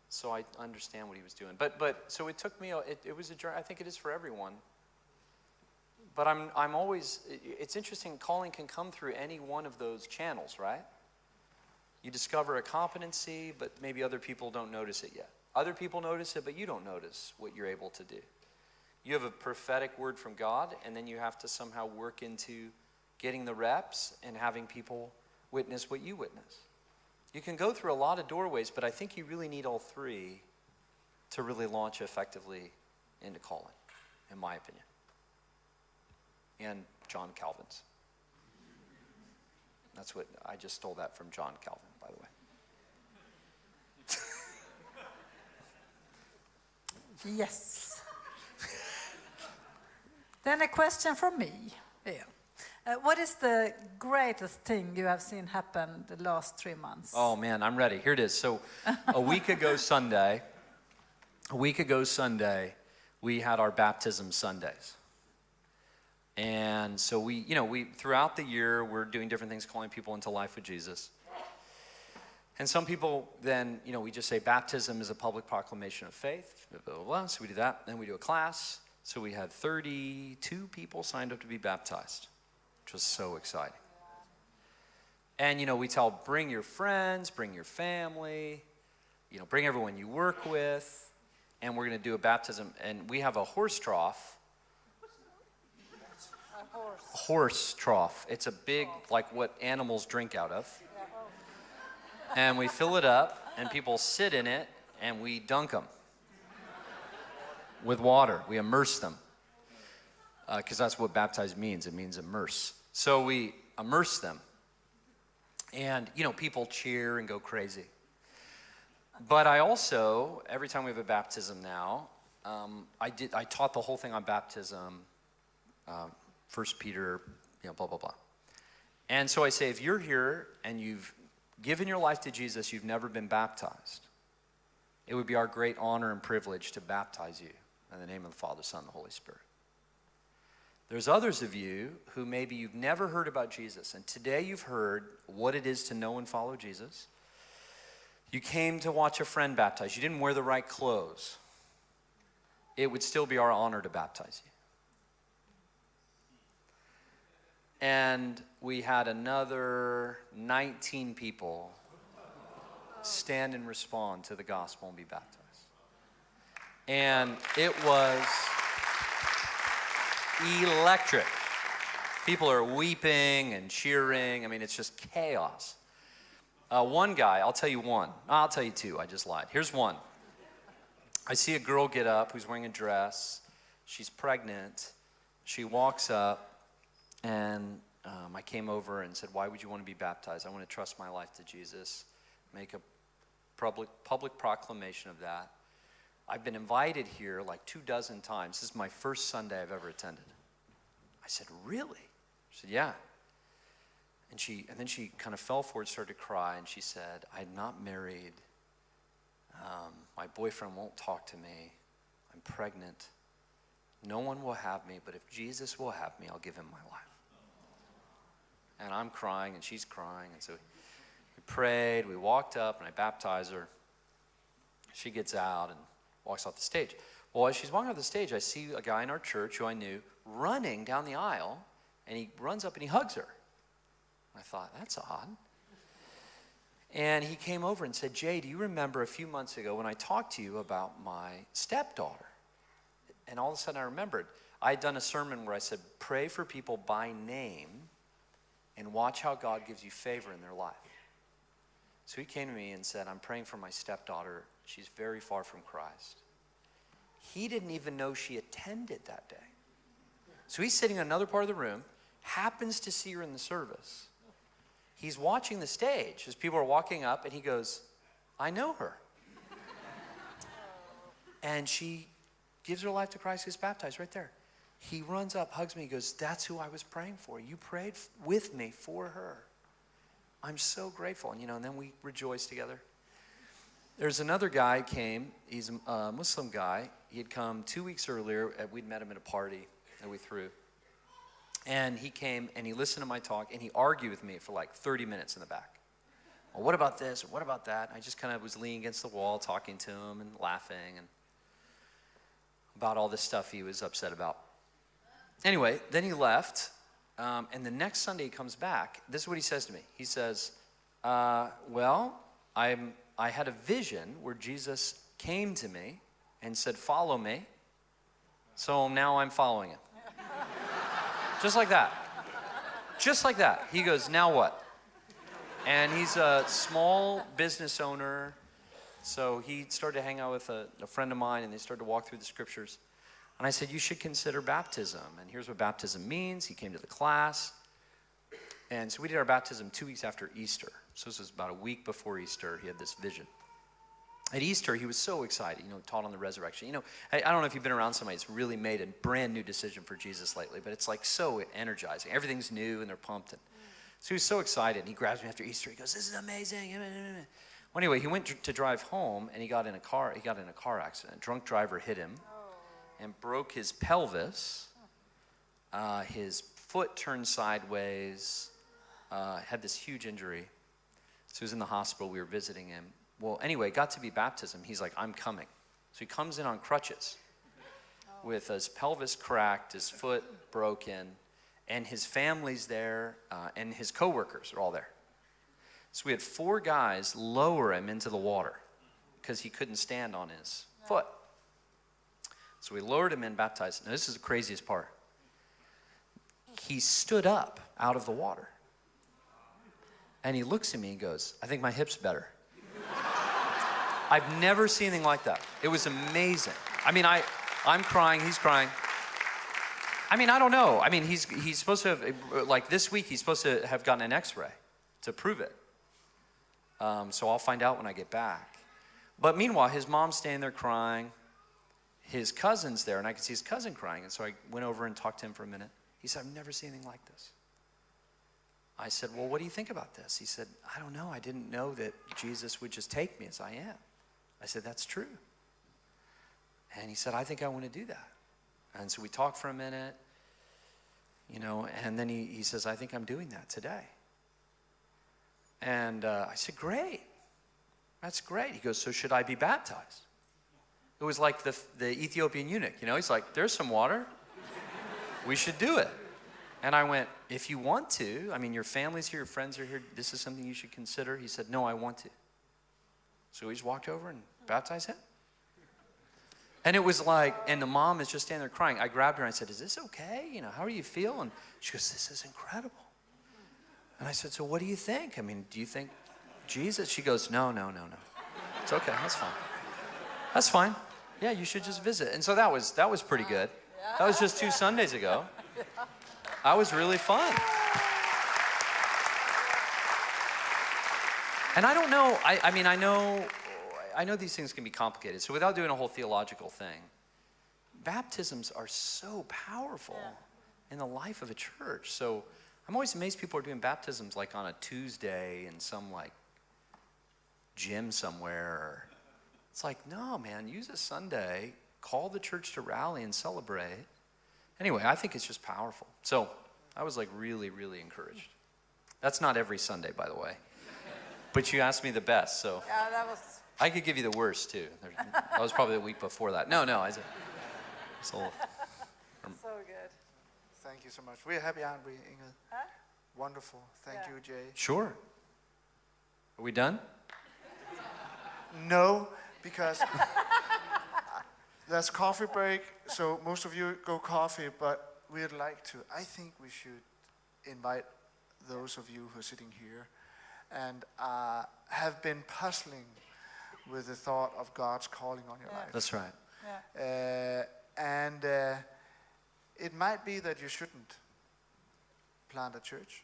So I understand what he was doing. But so it took me, it was a journey. I think it is for everyone. But I'm always, it's interesting, calling can come through any one of those channels, right? You discover a competency, but maybe other people don't notice it yet. Other people notice it, but you don't notice what you're able to do. You have a prophetic word from God, and then you have to somehow work into getting the reps and having people witness what you witness. You can go through a lot of doorways, but I think you really need all three to really launch effectively into calling, in my opinion. And John Calvin's. That's what, I just stole that from John Calvin, by the way. Yes. Then a question from me. Yeah. What is the greatest thing you have seen happen the last 3 months? Oh man, I'm ready. Here it is. So a week ago Sunday, we had our baptism Sundays. And so we throughout the year, we're doing different things, calling people into life with Jesus. And some people then, we just say baptism is a public proclamation of faith, blah, blah, blah. So we do that. Then we do a class. So we had 32 people signed up to be baptized, which was so exciting. And, we tell, bring your friends, bring your family, bring everyone you work with, and we're going to do a baptism. And we have a horse trough. Horse trough. It's a big, like what animals drink out of. And we fill it up, and people sit in it, and we dunk them with water. We immerse them, because that's what baptize means. It means immerse. So we immerse them, and people cheer and go crazy. But I also, every time we have a baptism now, I taught the whole thing on baptism, 1 Peter, blah blah blah. And so I say, if you're here and you've given your life to Jesus, you've never been baptized, it would be our great honor and privilege to baptize you in the name of the Father, Son, and the Holy Spirit. There's others of you who maybe you've never heard about Jesus, and today you've heard what it is to know and follow Jesus. You came to watch a friend baptize. You didn't wear the right clothes. It would still be our honor to baptize you. And we had another 19 people stand and respond to the gospel and be baptized. And it was electric. People are weeping and cheering. I mean, it's just chaos. One guy, I'll tell you one. I'll tell you two, I just lied. Here's one. I see a girl get up who's wearing a dress. She's pregnant. She walks up. And I came over and said, why would you want to be baptized? I want to trust my life to Jesus, make a public proclamation of that. I've been invited here like 24 times. This is my first Sunday I've ever attended. I said, really? She said, yeah. And then she kind of fell forward, started to cry, and she said, I'm not married. My boyfriend won't talk to me. I'm pregnant. No one will have me, but if Jesus will have me, I'll give him my life. And I'm crying, and she's crying. And so we prayed, we walked up, and I baptized her. She gets out and walks off the stage. Well, as she's walking off the stage, I see a guy in our church who I knew running down the aisle, and he runs up and he hugs her. I thought, that's odd. And he came over and said, Jay, do you remember a few months ago when I talked to you about my stepdaughter? And all of a sudden I remembered. I had done a sermon where I said, pray for people by name and watch how God gives you favor in their life. So he came to me and said, I'm praying for my stepdaughter. She's very far from Christ. He didn't even know she attended that day. So he's sitting in another part of the room, happens to see her in the service. He's watching the stage as people are walking up, and he goes, I know her. And she gives her life to Christ, gets baptized right there. He runs up, hugs me, he goes, that's who I was praying for. You prayed with me for her. I'm so grateful. And, and then we rejoiced together. There's another guy came. He's a Muslim guy. He had come 2 weeks earlier. We'd met him at a party that we threw. And he came and he listened to my talk and he argued with me for like 30 minutes in the back. Well, what about this? What about that? And I just kind of was leaning against the wall talking to him and laughing and about all this stuff he was upset about. Anyway, then he left. And the next Sunday he comes back. This is what he says to me. He says, well, I had a vision where Jesus came to me and said, follow me. So now I'm following him. Just like that. Just like that. He goes, now what? And he's a small business owner. So he started to hang out with a friend of mine, and they started to walk through the scriptures. And I said, you should consider baptism. And here's what baptism means. He came to the class. And so we did our baptism 2 weeks after Easter. So this was about a week before Easter. He had this vision. At Easter, he was so excited, taught on the resurrection. I don't know if you've been around somebody that's really made a brand new decision for Jesus lately, but it's like so energizing. Everything's new and they're pumped. And so he was so excited. And he grabs me after Easter. He goes, this is amazing. Well, anyway, he went to drive home and he got in a car accident. A drunk driver hit him and broke his pelvis. His foot turned sideways, had this huge injury. So he was in the hospital. We were visiting him. Well, anyway, got to be baptism. He's like, I'm coming. So he comes in on crutches with his pelvis cracked, his foot broken, and his family's there, and his coworkers are all there. So we had 4 guys lower him into the water because he couldn't stand on his foot. So we lowered him in, baptized. Now, this is the craziest part. He stood up out of the water. And he looks at me and goes, I think my hip's better. I've never seen anything like that. It was amazing. I mean, I'm crying, he's crying. I mean, I don't know. I mean, he's supposed to have, like this week, he's supposed to have gotten an x-ray to prove it. So I'll find out when I get back. But meanwhile, his mom's standing there crying. His cousin's there, and I could see his cousin crying. And so I went over and talked to him for a minute. He said, I've never seen anything like this. I said, well, what do you think about this? He said, I don't know. I didn't know that Jesus would just take me as I am. I said, that's true. And he said, I think I want to do that. And so we talked for a minute, and then he says, I think I'm doing that today. And I said, great. That's great. He goes, so should I be baptized? It was like the Ethiopian eunuch, he's like, there's some water. We should do it. And I went, if you want to, I mean, your family's here, your friends are here, this is something you should consider. He said, no, I want to. So we just walked over and baptized him. And it was like, and the mom is just standing there crying. I grabbed her and I said, is this okay? How do you feel? And she goes, this is incredible. And I said, so what do you think? I mean, do you think Jesus? She goes, no. It's okay, that's fine. That's fine. Yeah, you should just visit. And so that was pretty good. That was just 2 Sundays ago. That was really fun. And I don't know, I know these things can be complicated. So without doing a whole theological thing, baptisms are so powerful in the life of a church. So I'm always amazed people are doing baptisms like on a Tuesday in some like gym somewhere. It's like, no, man, use a Sunday, call the church to rally and celebrate. Anyway, I think it's just powerful. So I was like really, really encouraged. That's not every Sunday, by the way. But you asked me the best, so. Yeah, that was... I could give you the worst, too. That was probably the week before that. No, it's a little... So good. Thank you so much. We're happy, aren't we, Inge? Huh? Wonderful. Thank you, Jay. Sure. Are we done? No, because there's coffee break, so most of you go coffee, but we'd like to. I think we should invite those of you who are sitting here and have been puzzling with the thought of God's calling on your life. That's right. And it might be that you shouldn't plant a church,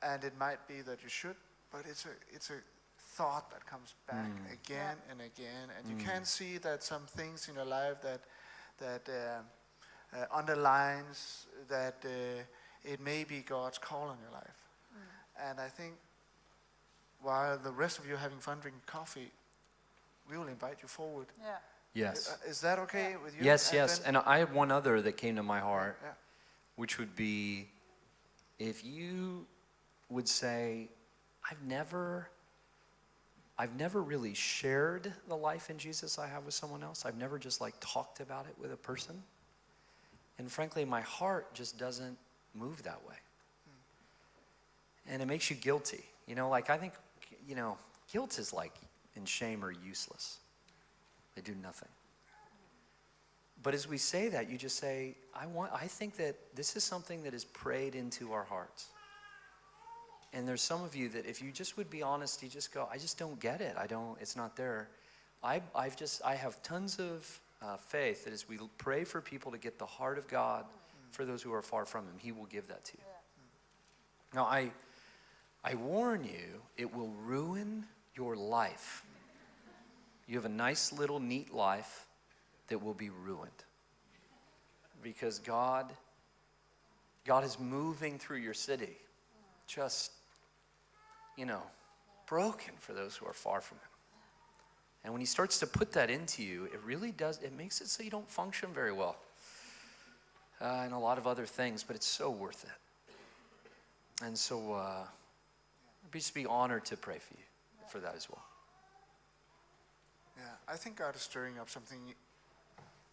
and it might be that you should, but it's a thought that comes back again and again, and you can see that some things in your life that underlines that it may be God's call on your life. And I think while the rest of you are having fun drinking coffee, we will invite you forward. Yes. Is that okay with you? Yes, And yes. then- And I had one other that came to my heart, Yeah. which would be if you would say, I've never really shared the life in Jesus I have with someone else. I've never just like talked about it with a person. And frankly, my heart just doesn't move that way. And it makes you guilty. You know, like I think, you know, guilt is like, and shame are useless. They do nothing. But as we say that, you just say, I think that this is something that is prayed into our hearts. And there's some of you that if you just would be honest, you just go, I just don't get it. It's not there. I have tons of faith that as we pray for people to get the heart of God for those who are far from him, he will give that to you. Now, I warn you, it will ruin your life. You have a nice little neat life that will be ruined. Because God is moving through your city. Just, you know, broken for those who are far from him. And when he starts to put that into you, it really does, it makes it so you don't function very well. And a lot of other things, but it's so worth it. And so, I'd just be honored to pray for you for that as well. Yeah, I think God is stirring up something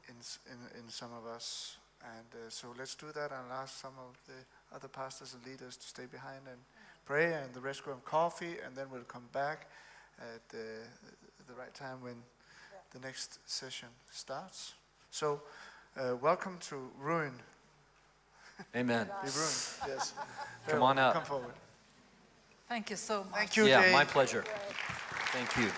in some of us, and so let's do that, and I'll ask some of the other pastors and leaders to stay behind and pray, and the rest go have coffee, and then we'll come back at the right time when the next session starts. So, welcome to Ruin. Amen. Be ruined, yes. Come on up. Come forward. Thank you so much. Thank you, Yeah, Jay. my pleasure. Thank you.